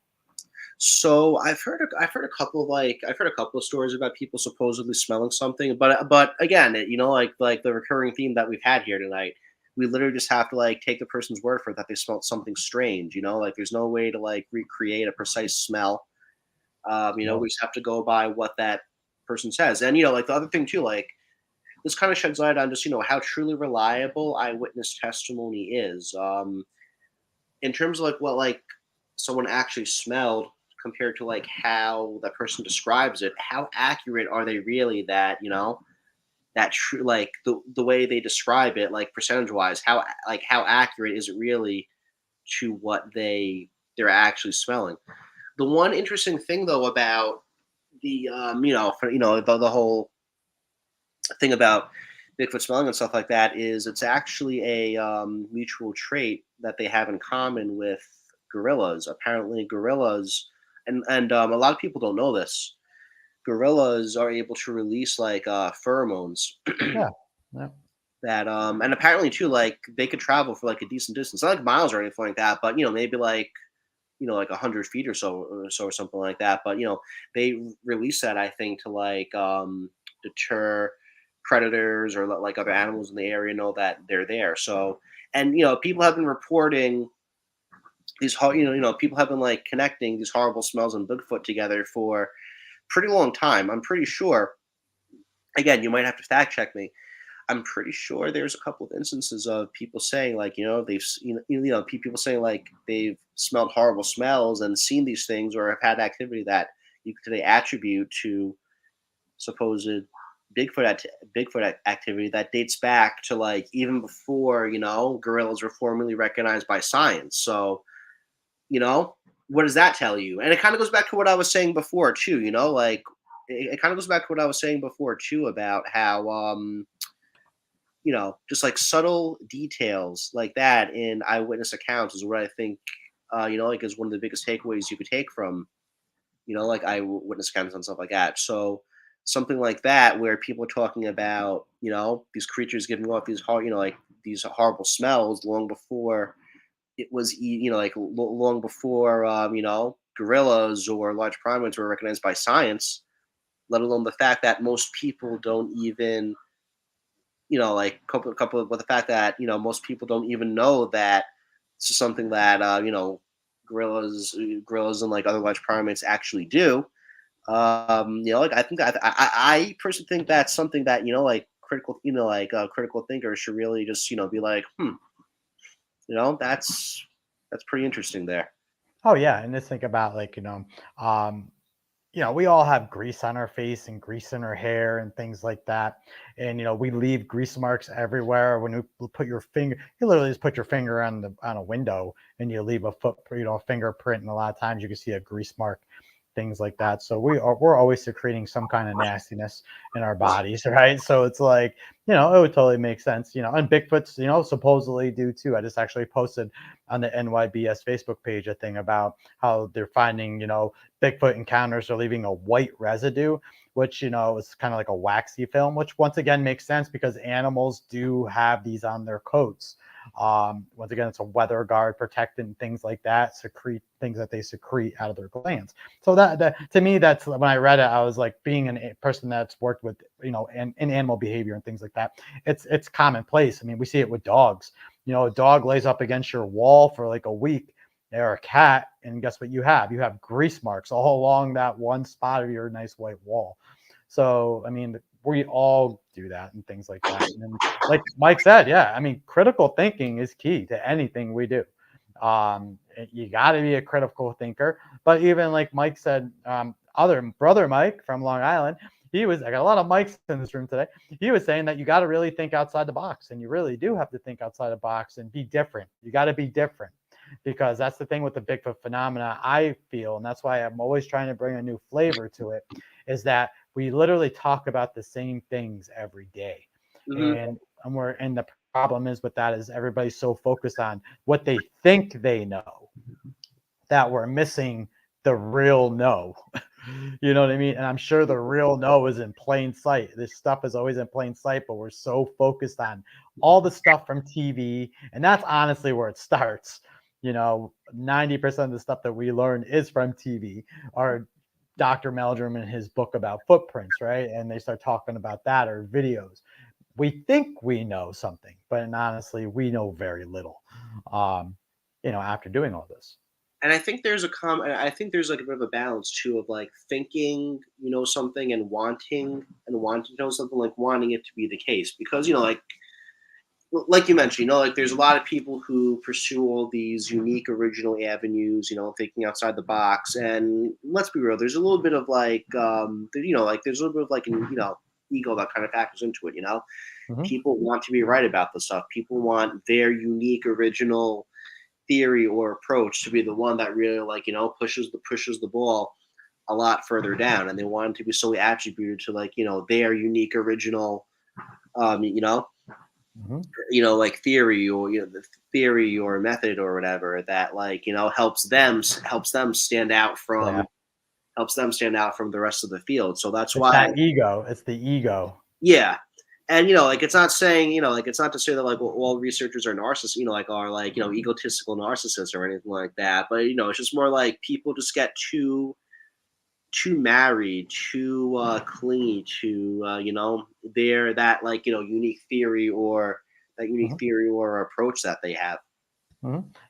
So I've heard a couple of stories about people supposedly smelling something, but again, like the recurring theme that we've had here tonight, we literally just have to like take the person's word for it that they smelled something strange. Like there's no way to like recreate a precise smell. No. We just have to go by what that person says, and like the other thing too, like this kind of sheds light on just how truly reliable eyewitness testimony is. In terms of like what like someone actually smelled compared to like how that person describes it, how accurate are they really that true, like the way they describe it, like percentage wise, how accurate is it really to what they're actually smelling? The one interesting thing though about the the whole thing about Bigfoot smelling and stuff like that is it's actually a mutual trait that they have in common with gorillas. Apparently, gorillas, and a lot of people don't know this. Gorillas are able to release like pheromones Yeah. Yeah. that and apparently too, like they could travel for like a decent distance, not like miles or anything like that, but maybe like like 100 feet or something like that. But they release that, I think, to like deter predators or let like other animals in the area know that they're there. So, and people have been reporting these people have been like connecting these horrible smells and Bigfoot together for pretty long time. I'm pretty sure. Again, you might have to fact check me. I'm pretty sure there's a couple of instances of people saying like people saying like they've smelled horrible smells and seen these things or have had activity that you could today attribute to supposed Bigfoot activity that dates back to like even before gorillas were formally recognized by science. So what does that tell you? And it kind of goes back to what I was saying before too. Like it kind of goes back to what I was saying before too about how just like subtle details like that in eyewitness accounts is what I think, like is one of the biggest takeaways you could take from, like eyewitness accounts and stuff like that. So something like that, where people are talking about, these creatures giving off these like these horrible smells long before it was, like long before, gorillas or large primates were recognized by science, let alone the fact that most people don't even like couple with the fact that most people don't even know that this is something that gorillas and like other large primates actually do. Like I think I personally think that's something that critical thinkers should really just be like, that's pretty interesting there. Oh yeah, and just think about like we all have grease on our face and grease in our hair and things like that. And we leave grease marks everywhere. When you put your finger, you literally just put your finger on a window and you leave a fingerprint. And a lot of times you can see a grease mark, things like that. So we're always secreting some kind of nastiness in our bodies, right? So it's like, it would totally make sense, and Bigfoots, supposedly do too. I just actually posted on the NYBS Facebook page a thing about how they're finding, Bigfoot encounters are leaving a white residue, which, is kind of like a waxy film, which once again makes sense because animals do have these on their coats. Once again, it's a weather guard protectant, things like that, secrete things that they secrete out of their glands. So that to me, that's when I read it, I was like, being a person that's worked with, in animal behavior and things like that, it's commonplace. I mean, we see it with dogs. A dog lays up against your wall for like a week, or a cat, And guess what you have? You have grease marks all along that one spot of your nice white wall. So, I mean, we all do that and things like that. And then, like Mike said, yeah, I mean, critical thinking is key to anything we do. You got to be a critical thinker. But even like Mike said, other brother Mike from Long Island, I got a lot of Mikes in this room today. He was saying that you got to really think outside the box, and you really do have to think outside the box and be different. You got to be different, because that's the thing with the Bigfoot phenomena, I feel, and that's why I'm always trying to bring a new flavor to it, is that we literally talk about the same things every day. And the problem is with that is everybody's so focused on what they think they know that we're missing the real no. You know what I mean? And I'm sure the real no is in plain sight. This stuff is always in plain sight, but we're so focused on all the stuff from TV. And that's honestly where it starts. 90% of the stuff that we learn is from TV, or Dr. Meldrum in his book about footprints, right? And they start talking about that, or videos. We think we know something, but honestly, we know very little, after doing all this. And I think there's like a bit of a balance too, of like thinking you know something and wanting to know something, like wanting it to be the case, because like you mentioned, like there's a lot of people who pursue all these unique original avenues, thinking outside the box. And let's be real, there's a little bit of like there's a little bit of like an ego that kind of factors into it. People want to be right about the stuff. People want their unique original theory or approach to be the one that really pushes the ball a lot further down, and they want it to be solely attributed to their unique original like theory, or the theory or method or whatever that helps them stand out from the rest of the field. So that's why that ego. It's the ego. Yeah. And it's not saying, it's not to say that all researchers are narcissists, are egotistical narcissists or anything like that. But it's just more like people just get too married, too clingy to their that unique theory or approach that they have.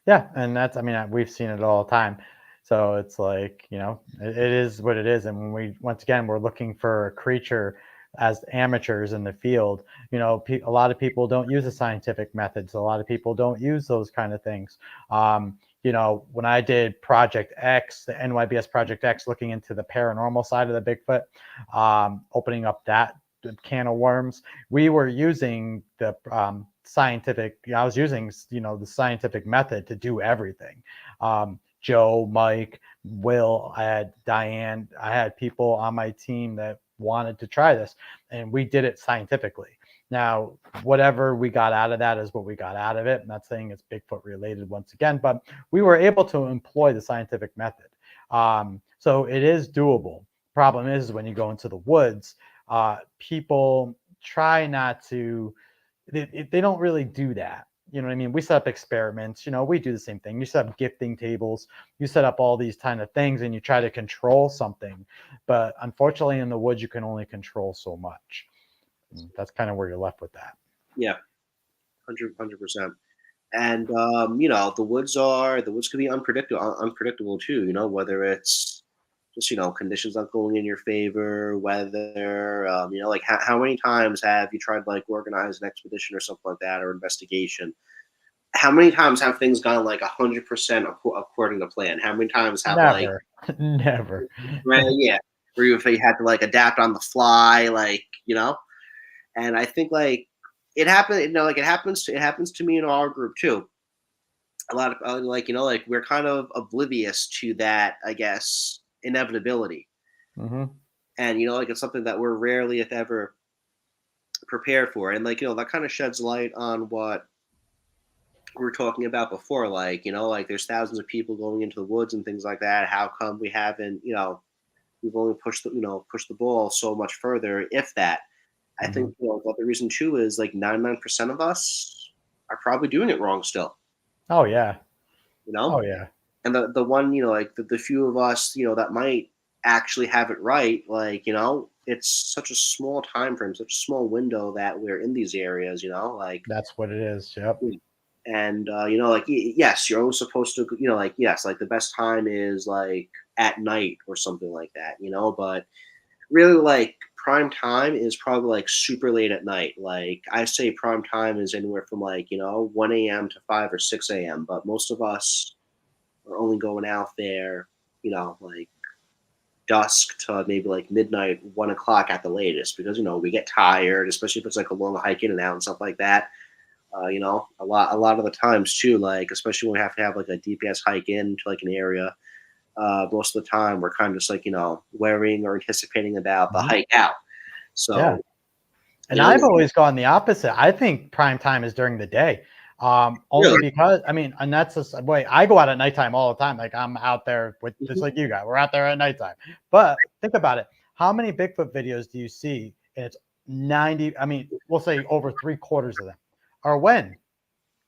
Yeah, and that's, we've seen it all the time. So it's like, it is what it is. And when we're looking for a creature as amateurs in the field, a lot of people don't use the scientific methods. A lot of people don't use those kind of things. When I did Project X, the NYBS Project X, looking into the paranormal side of the Bigfoot, opening up that can of worms, we were using the I was using, the scientific method to do everything. Joe, Mike, Will, I had Diane, I had people on my team that wanted to try this, and we did it scientifically. Now, whatever we got out of that is what we got out of it. I'm not saying it's Bigfoot related once again, but we were able to employ the scientific method. So it is doable. Problem is when you go into the woods, people try not to, they don't really do that. You know what I mean? We set up experiments, we do the same thing. You set up gifting tables, you set up all these kind of things, and you try to control something. But unfortunately, in the woods, you can only control so much. And that's kind of where you're left with that. Yeah, 100%. And the woods can be unpredictable too. Whether it's just conditions not going in your favor, weather. How many times have you tried to organize an expedition or something like that, or investigation? How many times have things gone 100% according to plan? How many times have never right? Yeah, where you had to adapt on the fly, and I think it happened. It happens to me in our group too. A lot of we're kind of oblivious to that, I guess, inevitability. And it's something that we're rarely, if ever, prepared for. And that kind of sheds light on what we were talking about before. There's thousands of people going into the woods and things like that. How come we haven't, we've only pushed the ball so much further, if that. I think what the reason too is 99% of us are probably doing it wrong still. Oh yeah. Oh yeah. And the one, the few of us, that might actually have it right, it's such a small time frame, such a small window that we're in these areas, That's what it is. Yep. And you know, like yes, you're always supposed to, you know, like yes, like the best time is like at night or something like that, you know. But really, like prime time is probably like super late at night. Like I say, prime time is anywhere from like, you know, 1 a.m. to 5 or 6 a.m. But most of us are only going out there, you know, like dusk to maybe like midnight, 1 o'clock at the latest, because you know we get tired, especially if it's like a long hike in and out and stuff like that. You know, a lot of the times too, like especially when we have to have like a DPS hike into like an area. Most of the time, we're kind of just like, you know, worrying or anticipating about the Mhm. hike out. Yeah. So And you know, I've always gone the opposite. I think prime time is during the day. Only really, because I mean, and that's just way I go out at nighttime all the time. Like I'm out there with just mhm. like you guys. We're out there at nighttime. But think about it. How many Bigfoot videos do you see? And it's 90, I mean, we'll say over 3/4 of them are when?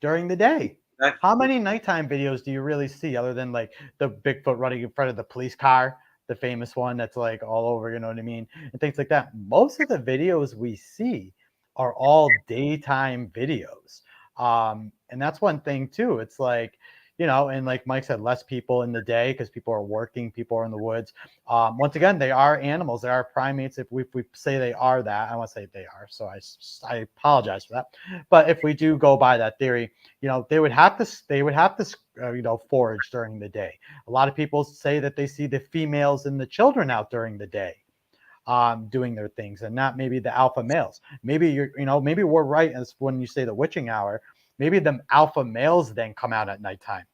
During the day. How many nighttime videos do you really see other than like the Bigfoot running in front of the police car, the famous one that's like all over, you know what I mean? And things like that. Most of the videos we see are all daytime videos. And that's one thing too. It's like, you know, and like Mike said, less people in the day because people are working, people are in the woods. Once again, they are animals, they are primates. If we say they are that, I want to say they are. So I apologize for that. But if we do go by that theory, you know, they would have to you know, forage during the day. A lot of people say that they see the females and the children out during the day doing their things, and not maybe the alpha males. Maybe you know, maybe we're right as when you say the witching hour. Maybe the alpha males then come out at nighttime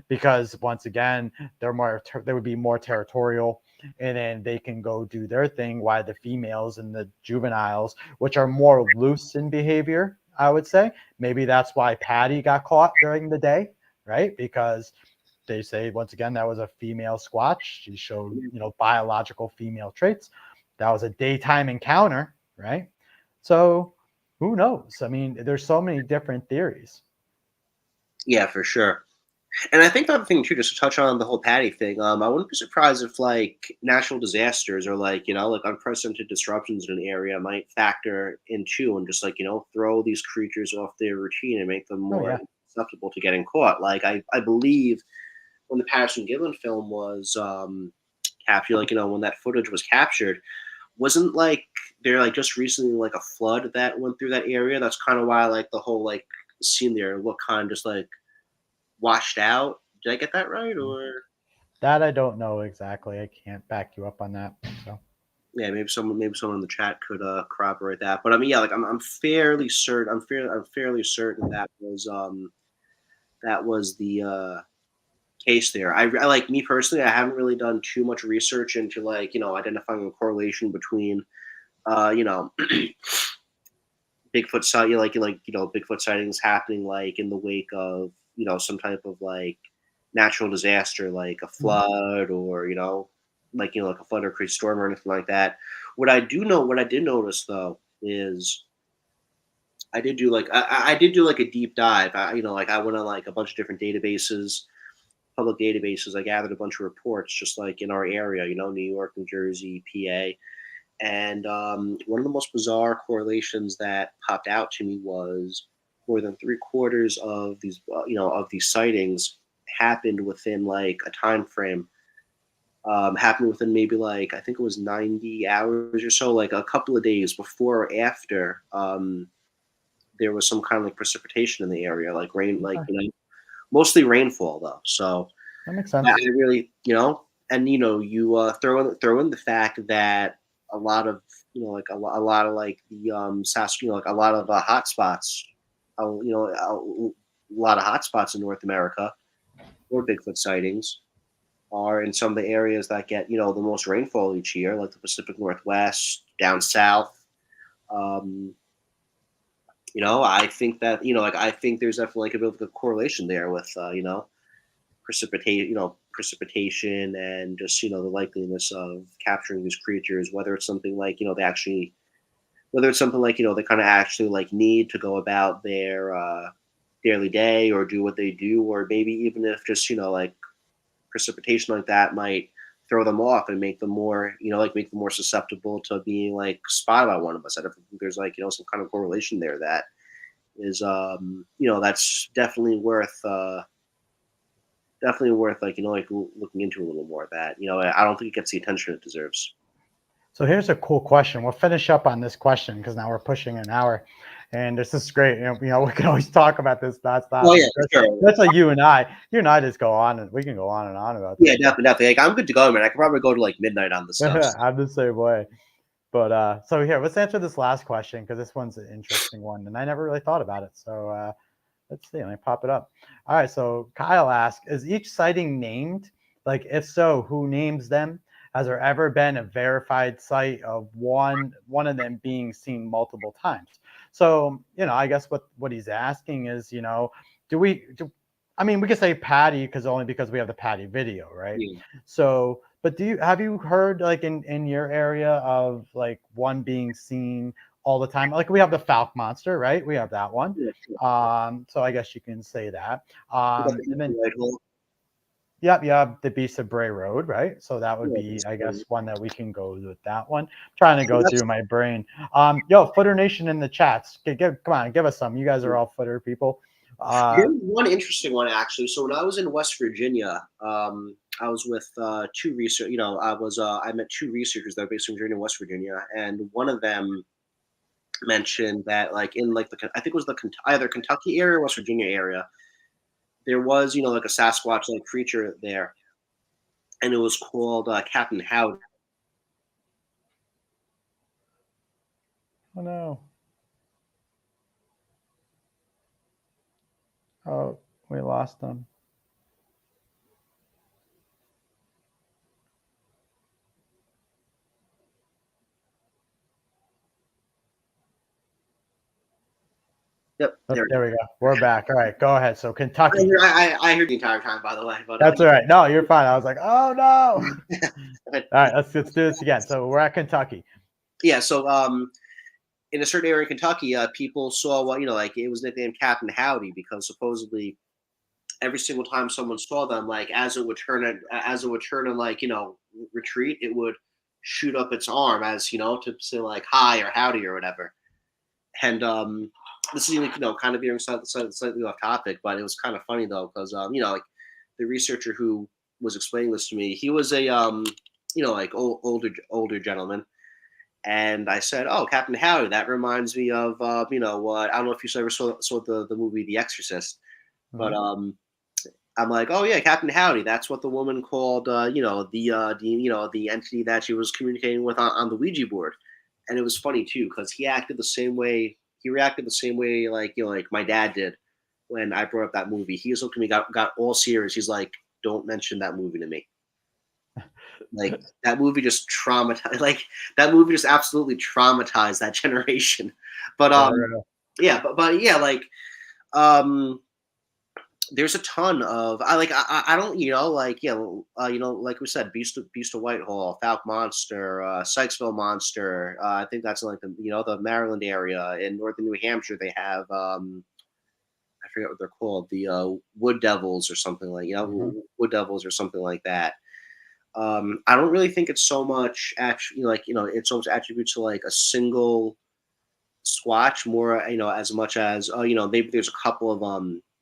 because once again they would be more territorial, and then they can go do their thing, while the females and the juveniles, which are more loose in behavior, I would say, maybe that's why Patty got caught during the day, right? Because they say once again that was a female squatch. She showed, you know, biological female traits. That was a daytime encounter, right? So who knows? I mean, there's so many different theories. Yeah, for sure. And I think the other thing too, just to touch on the whole Patty thing, I wouldn't be surprised if like natural disasters or like, you know, like unprecedented disruptions in an area might factor into and just like, you know, throw these creatures off their routine and make them Oh more yeah. susceptible to getting caught. Like I believe when the Patterson Gimlin film was captured, like, you know, when that footage was captured, wasn't like there like just recently like a flood that went through that area. That's kind of why like the whole like scene there looked kind of just like washed out. Did I get that right? Or That I don't know exactly. I can't back you up on that. So yeah, maybe someone in the chat could corroborate that. But I mean, yeah, like I'm fairly certain. I'm fairly certain that was the case there. I like me personally. I haven't really done too much research into like, you know, identifying a correlation between you know, Bigfoot sight like you know, Bigfoot sightings happening like in the wake of, you know, some type of like natural disaster like a mhm. flood, or you know, like, you know, like a flood or crazy storm or anything like that. What I did notice though is I did do like a deep dive. You know, like I went on like a bunch of different databases, public databases. I gathered a bunch of reports just like in our area, you know, New York, New Jersey, PA. And one of the most bizarre correlations that popped out to me was more than three-quarters of these, you know, of these sightings happened within like a time frame. Happened within maybe like I think it was 90 hours or so, like a couple of days before or after there was some kind of like precipitation in the area, like rain, like, Okay. you know, mostly rainfall though. So That makes I sense. really, you know, and you know, you throw in the fact that a lot of, you know, like a lot of like the you know, like a lot of hot spots, you know, a lot of hot spots in North America for Bigfoot sightings are in some of the areas that get, you know, the most rainfall each year, like the Pacific Northwest, down south. Um, you know, I think that, you know, like I think there's definitely like a bit of a correlation there with you know, precipitation and just, you know, the likeliness of capturing these creatures, whether it's something like, you know, whether it's something like, you know, they kind of actually like need to go about their daily day or do what they do, or maybe even if just, you know, like precipitation like that might throw them off and make them more, you know, like make them more susceptible to being like spotted by one of us. I don't think there's like, you know, some kind of correlation there that is that's definitely worth like like looking into a little more. That I don't think it gets the attention it deserves. So here's a cool question. We'll finish up on this question because now we're pushing an hour, and this is great. We can always talk about this nonstop. Oh yeah, sure. That's like you and I just go on, and we can go on and on about this. Yeah, definitely. Like, I'm good to go, man. I could probably go to like midnight on this stuff. I'm the same way. But so here, let's answer this last question because this one's an interesting one, and I never really thought about it. So let's see. Let me pop it up. All right. So Kyle asked, is each sighting named? Like, if so, who names them? Has there ever been a verified site of one of them being seen multiple times? So, I guess what he's asking is, I mean, we could say Patty only because we have the Patty video, right? Yeah. So, but have you heard like in your area of like one being seen all the time? Like we have the Falk monster, right? We have that one. Yeah, sure. So I guess you can say that. And then the Beast of Bray Road, right? So that would be, I guess, one that we can go with that one. Trying to go through my brain. Footer Nation in the chats. Come on, give us some. You guys are all footer people. There's one interesting one actually. So when I was in West Virginia, I was with two research. I met two researchers that were based in Virginia and West Virginia, and one of them mentioned that like in like I think it was either Kentucky area or West Virginia area, there was like a Sasquatch like creature there, and it was called Captain Howdy. Oh no. Oh, we lost them. Yep. There we go. We're back. All right, go ahead. So Kentucky. I heard the entire time, by the way. But that's all right. No, you're fine. I was like, oh no. All right, let's do this again. So we're at Kentucky. Yeah. So in a certain area in Kentucky, people saw like it was nicknamed Captain Howdy because supposedly every single time someone saw them, like as it would turn and like retreat, it would shoot up its arm as to say like hi or howdy or whatever. And this is kind of veering slightly off topic, but it was kind of funny though because like the researcher who was explaining this to me, he was a like older gentleman. And I said, "Oh, Captain Howdy, that reminds me of what I don't know if you ever saw the movie The Exorcist, but I'm like, oh yeah, Captain Howdy, that's what the woman called the entity that she was communicating with on the Ouija board." And it was funny too because he reacted the same way like like my dad did when I brought up that movie. He just looked at me, got all serious. He's like, "Don't mention that movie to me." Like that movie just traumatized. Like that movie just absolutely traumatized that generation. But but yeah, like there's a ton of I don't like we said, Beast of Whitehall, Falk Monster, Sykesville Monster. I think that's in like the Maryland area. In northern New Hampshire, they have I forget what they're called, the Wood Devils or something like Wood Devils or something like that. I don't really think it's so much actually it's almost attributed to like a single Squatch more as much as maybe there's a couple of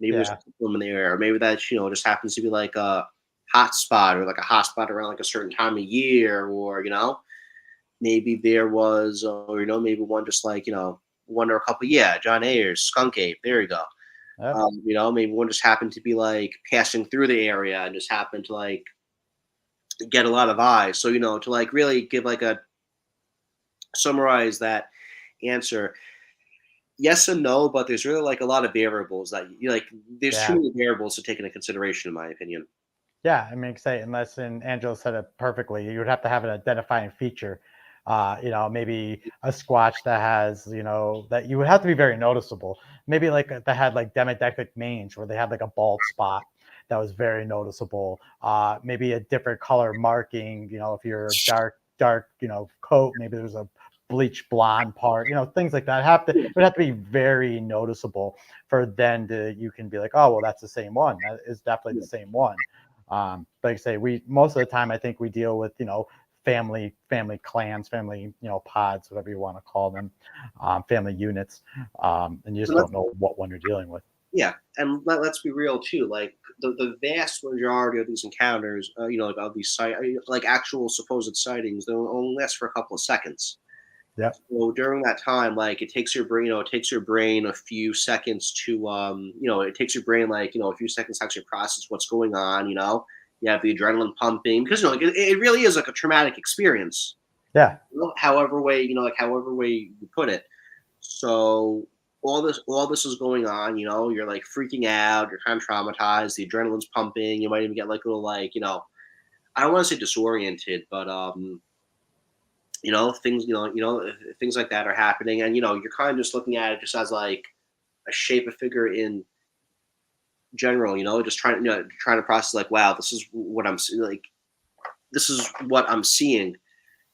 there's a couple of them in the area, or maybe that just happens to be like a hot spot or like a hot spot around like a certain time of year, or maybe there was or maybe one just like one or a couple John Ayers, Skunk Ape, there you go. Maybe one just happened to be like passing through the area and just happened to like get a lot of eyes. So to like really give like a summarize that answer, yes and no, but there's really like a lot of variables that there's too many variables to take into consideration in my opinion. Yeah, I mean, unless, and Angela said it perfectly, you would have to have an identifying feature. Maybe a Squatch that has, that you would have to be very noticeable. Maybe like that had like demodectic mange where they had like a bald spot that was very noticeable. Maybe a different color marking, if you're dark, coat, maybe there's a bleach blonde part, things like that. It would have to be very noticeable for then you can be like, oh, well, that's the same one. That is definitely the same one. Like I say, most of the time, I think we deal with, family clans, family, pods, whatever you want to call them, family units, and you just don't know what one you're dealing with. Yeah, and let's be real too. Like the vast majority of these encounters, like of these like actual supposed sightings, they'll only last for a couple of seconds. Yeah. So during that time, like it takes your brain, it takes your brain a few seconds to, it takes your brain like a few seconds to actually process what's going on. You have the adrenaline pumping because like it really is like a traumatic experience. Yeah. However way however way you put it. So all this is going on, you're like freaking out, you're kind of traumatized, the adrenaline's pumping, you might even get like a little like, I don't want to say disoriented, but things, things like that are happening, and you're kind of just looking at it just as like a shape, a figure in general, just trying to process like, wow, this is what I'm like, this is what I'm seeing.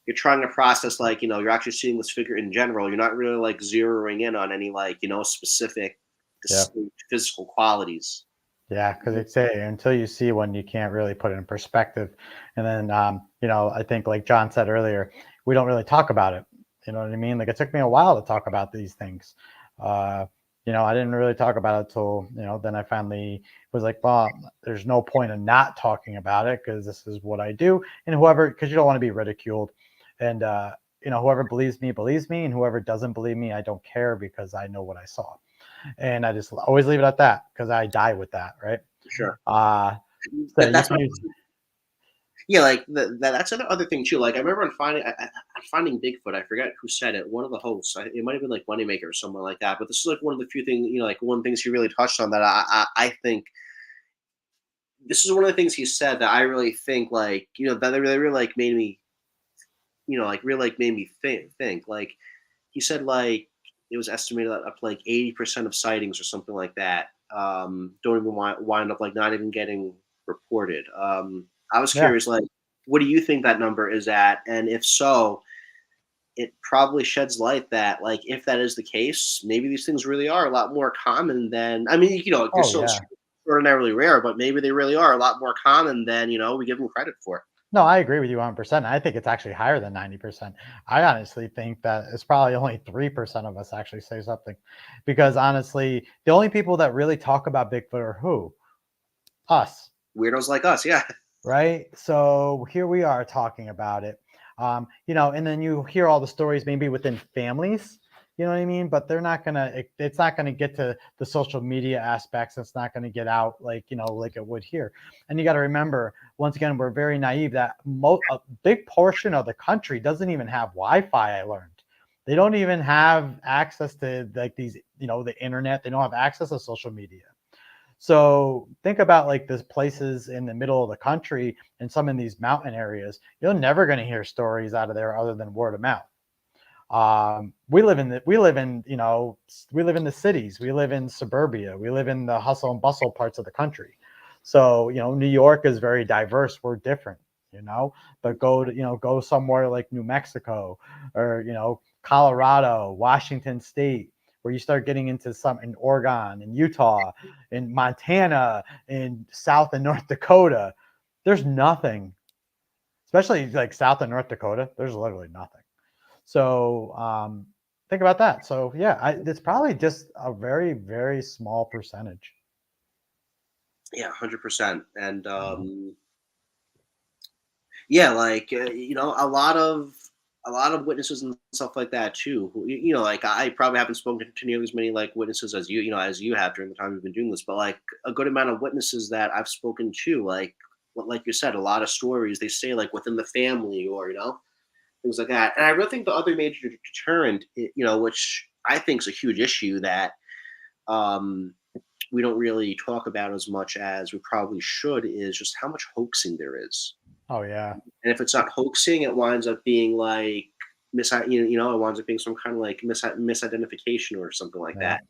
You're trying to process like you're actually seeing this figure in general. You're not really like zeroing in on any like specific distinct physical qualities. Yeah, because they say until you see one, you can't really put it in perspective. And then I think like John said earlier, we don't really talk about it. You know what I mean? Like it took me a while to talk about these things. I didn't really talk about it till then I finally was like, well, there's no point in not talking about it because this is what I do. And because you don't want to be ridiculed. And, whoever believes me, and whoever doesn't believe me, I don't care because I know what I saw. And I just always leave it at that because I die with that. Right. Sure. So that's like that's another thing too. Like I remember finding Bigfoot. I forget who said it. One of the hosts. It might have been like Moneymaker or someone like that. But this is like one of the few things, like one of the things he really touched on that I think this is one of the things he said that I really think like, that really like made me, made me think. Like he said, like it was estimated that up to like 80% of sightings or something like that don't even wind up like not even getting reported. I was curious, like, what do you think that number is at? And if so, it probably sheds light that, like, if that is the case, maybe these things really are a lot more common than, I mean, they're still extraordinarily rare, but maybe they really are a lot more common than, we give them credit for. No, I agree with you 100%. I think it's actually higher than 90%. I honestly think that it's probably only 3% of us actually say something because honestly, the only people that really talk about Bigfoot are who? Us. Weirdos like us, yeah. Right. So here we are talking about it, and then you hear all the stories maybe within families, you know what I mean? But they're not it's not going to get to the social media aspects. It's not going to get out like it would here. And you got to remember, once again, we're very naive that a big portion of the country doesn't even have Wi-Fi. I learned they don't even have access to like these, the internet. They don't have access to social media. So think about like these places in the middle of the country and some in these mountain areas. You're never going to hear stories out of there other than word of mouth. We live in the cities. We live in suburbia. We live in the hustle and bustle parts of the country. So, New York is very diverse. We're different, but go somewhere like New Mexico or, Colorado, Washington State, where you start getting into some in Oregon and Utah, in Montana, in South and North Dakota, there's nothing, especially like South and North Dakota, there's literally nothing. So think about that. So yeah, it's probably just a very, very small percentage. Yeah, 100%. And yeah, like a lot of witnesses and stuff like that too. Like I probably haven't spoken to nearly as many like witnesses as as you have during the time we've been doing this, but like a good amount of witnesses that I've spoken to, like you said, a lot of stories they say like within the family or things like that. And I really think the other major deterrent, which I think is a huge issue that we don't really talk about as much as we probably should, is just how much hoaxing there is. Oh yeah. And if it's not hoaxing, it winds up being like it winds up being some kind of like misidentification or something like that.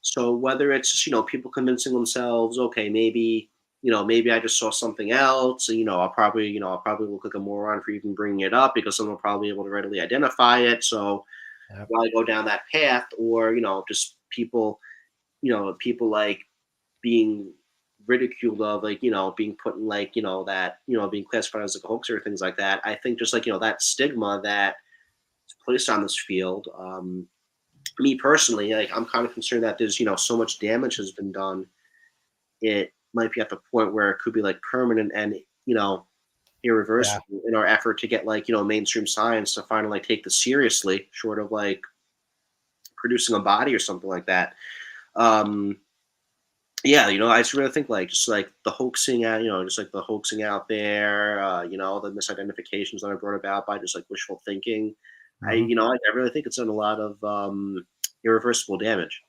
So whether it's just, people convincing themselves, okay, maybe I just saw something else. I'll probably look like a moron for even bringing it up because someone will probably be able to readily identify it. So while I go down that path, or just people like being ridiculed of like, being put in like, that, being classified as like a hoax or things like that. I think just like, that stigma that is placed on this field, me personally, like I'm kind of concerned that there's, so much damage has been done. It might be at the point where it could be like permanent and, Yeah. irreversible in our effort to get like, mainstream science to finally like take this seriously, short of like producing a body or something like that. Um, yeah, I just really think like just like the hoaxing out, just like the hoaxing out there, the misidentifications that are brought about by just like wishful thinking. Mhm. I really think it's done a lot of irreversible damage.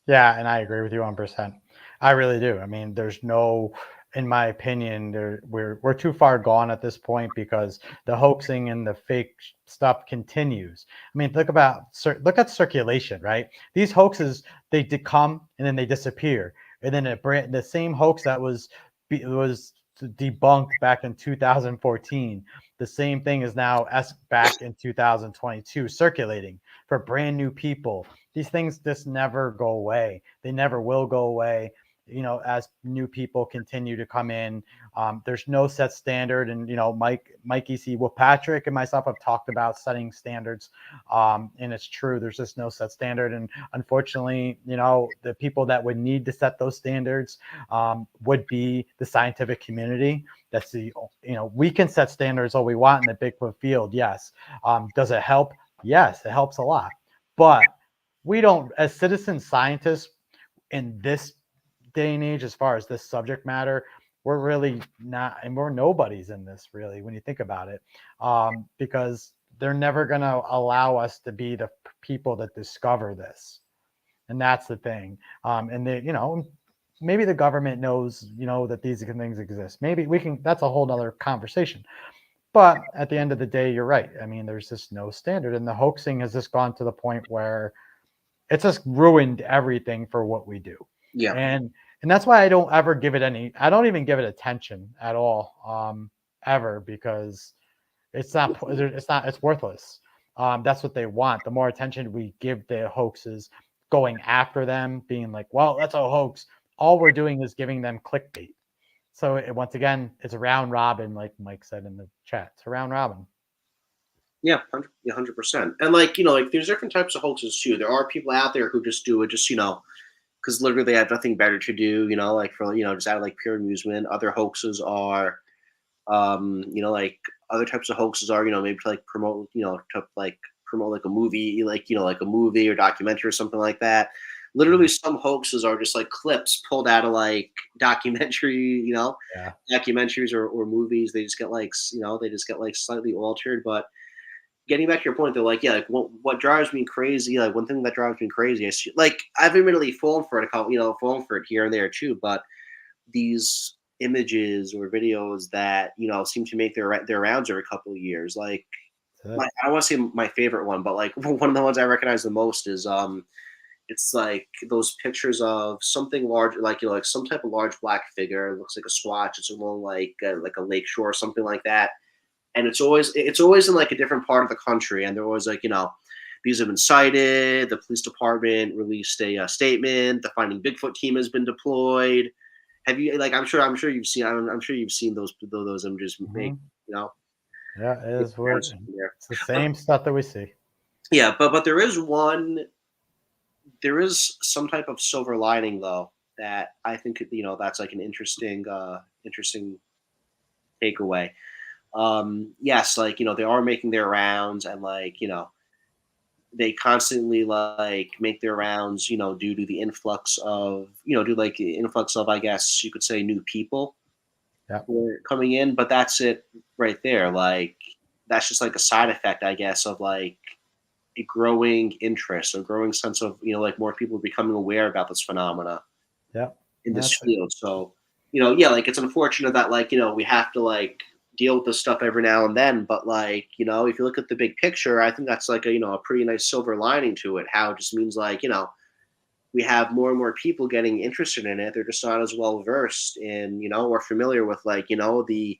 Yeah, and I agree with you 1%. I really do. I mean, there's no, in my opinion, we're too far gone at this point because the hoaxing and the fake stuff continues. I mean, look at circulation, right? These hoaxes, they did come and then they disappear, and then the same hoax that was debunked back in 2014, the same thing is now back in 2022 circulating for brand new people. These things just never go away. They never will go away. As new people continue to come in, there's no set standard. And Mike EC, well, Patrick and myself have talked about setting standards, and it's true. There's just no set standard, and unfortunately, the people that would need to set those standards would be the scientific community. That's we can set standards all we want in the Bigfoot field. Yes. Does it help? Yes, it helps a lot. But we don't, as citizen scientists in this day and age, as far as this subject matter, we're really not, and we're nobodies in this really when you think about it, because they're never going to allow us to be the people that discover this, and that's the thing. And they, maybe the government knows, that these things exist. Maybe we can. That's a whole nother conversation. But at the end of the day, you're right. I mean, there's just no standard, and the hoaxing has just gone to the point where it's just ruined everything for what we do. Yeah. And that's why I don't ever give it I don't even give it attention at all, ever, because it's worthless. That's what they want. The more attention we give the hoaxes, going after them, being like, well, that's a hoax, all we're doing is giving them clickbait. So once again, it's a round robin, like Mike said in the chat. It's a round robin. Yeah, 100%. And like, like there's different types of hoaxes too. There are people out there who just do it just, because literally they have nothing better to do, like for, just out of like pure amusement. Other hoaxes are, like other types of hoaxes are, maybe to like promote, to like promote like a movie, like, like a movie or documentary or something like that. Literally some hoaxes are just like clips pulled out of like documentary, Yeah. documentaries or movies. They just get like, they just get like slightly altered. But getting back to your point, they're like, yeah, like what drives me crazy, like one thing that drives me crazy is like I've admittedly fallen for it fallen for it here and there too, but these images or videos that seem to make their rounds every couple of years, like I don't want to say my favorite one, but like one of the ones I recognize the most is it's like those pictures of something large, like like some type of large black figure. It looks like a swatch. It's along like a lake shore or something like that, and it's always in like a different part of the country, and they're always like these have been cited. The police department released a statement. The Finding Bigfoot team has been deployed. Have you like? I'm sure you've seen. I'm sure you've seen those images make Yeah, it is what there. it's the same stuff that we see. Yeah, but there is some type of silver lining though that I think that's like an interesting takeaway. Yes, like they are making their rounds, and like they constantly like make their rounds, due to the influx of due like the influx of, I guess you could say, new people Yeah. who are coming in. But that's it right there. Like that's just like a side effect, I guess, of like a growing interest, a growing sense of like more people becoming aware about this phenomena Yeah. in this That's it. field. So, yeah, like it's unfortunate that like, we have to like deal with this stuff every now and then. But like, if you look at the big picture, I think that's like a pretty nice silver lining to it. How it just means like, we have more and more people getting interested in it. They're just not as well versed in, or familiar with like, the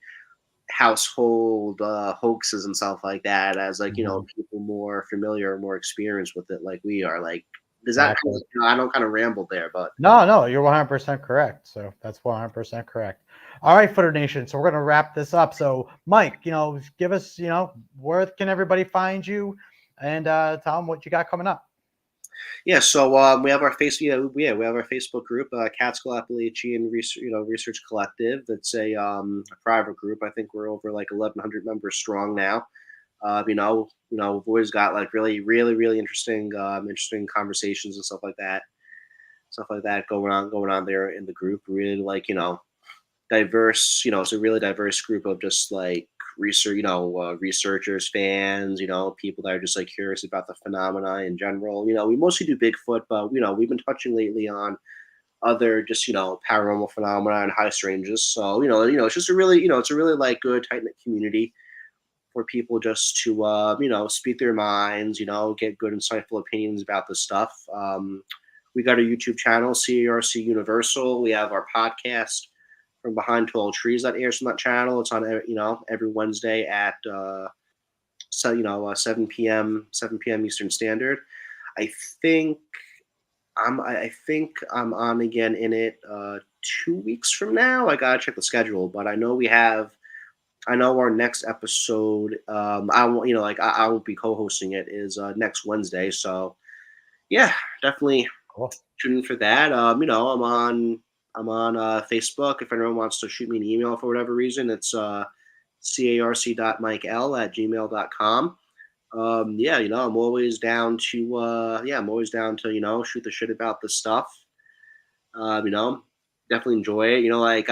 household hoaxes and stuff like that as like, Mhm. people more familiar or more experienced with it like we are. Like Does that kind of, I don't kind of ramble there, but no, you're 100% correct. So that's 100% correct. All right, Footer Nation. So we're gonna wrap this up. So Mike, give us, where can everybody find you, and tell them what you got coming up. Yeah, so we have our we have our Facebook group, Catskill Appalachian Research Collective. It's a private group. I think we're over like 1,100 members strong now. We've always got like really, really, really interesting conversations and stuff like that going on there in the group. Really like diverse. It's a really diverse group of just like researchers, fans, people that are just like curious about the phenomena in general. We mostly do Bigfoot, but we've been touching lately on other just paranormal phenomena and high strangeness. So it's just a really it's a really like good tight knit community for people just to speak their minds, get good insightful opinions about this stuff. We got a YouTube channel, CARC Universal. We have our podcast, From Behind Tall Trees, that airs from that channel. It's on every Wednesday at 7 p.m. Eastern Standard. I think I'm on again in it 2 weeks from now. I gotta check the schedule, but I know our next episode. I won't be co-hosting it, is next Wednesday. So yeah, definitely tune in for that. I'm on Facebook. If anyone wants to shoot me an email for whatever reason, it's carc.mikel@gmail.com. I'm always down to shoot the shit about this stuff. Definitely enjoy it. My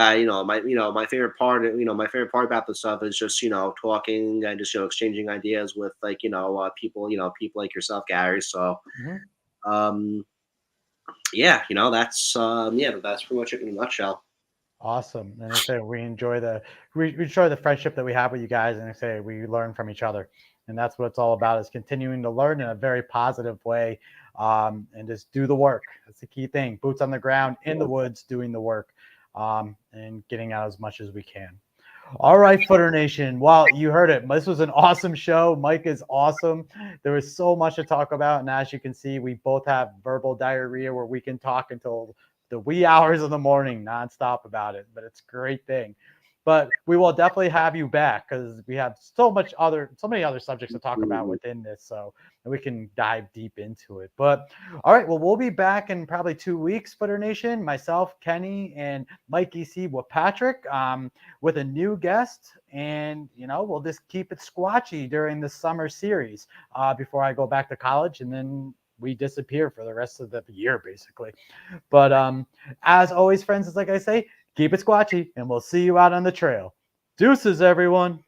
favorite part about this stuff is just talking and just exchanging ideas with people like yourself, Gary. So that's pretty much it in a nutshell. Awesome. And I say we enjoy the friendship that we have with you guys, and I say we learn from each other, and that's what it's all about, is continuing to learn in a very positive way, and just do the work. That's the key thing. Boots on the ground, in the woods, doing the work, and getting out as much as we can. All right, Footer Nation. Well, you heard it. This was an awesome show. Mike is awesome. There was so much to talk about, and as you can see, we both have verbal diarrhea where we can talk until the wee hours of the morning nonstop about it, but it's a great thing. But we will definitely have you back, because we have so many other subjects to talk about within this, so we can dive deep into it. But all right, well, we'll be back in probably 2 weeks, Footer Nation. Myself, Kenney, and Mike EC with Patrick, with a new guest, and we'll just keep it squatchy during the summer series before I go back to college, and then we disappear for the rest of the year, basically. But as always, friends, it's like I say, keep it squatchy, and we'll see you out on the trail. Deuces, everyone.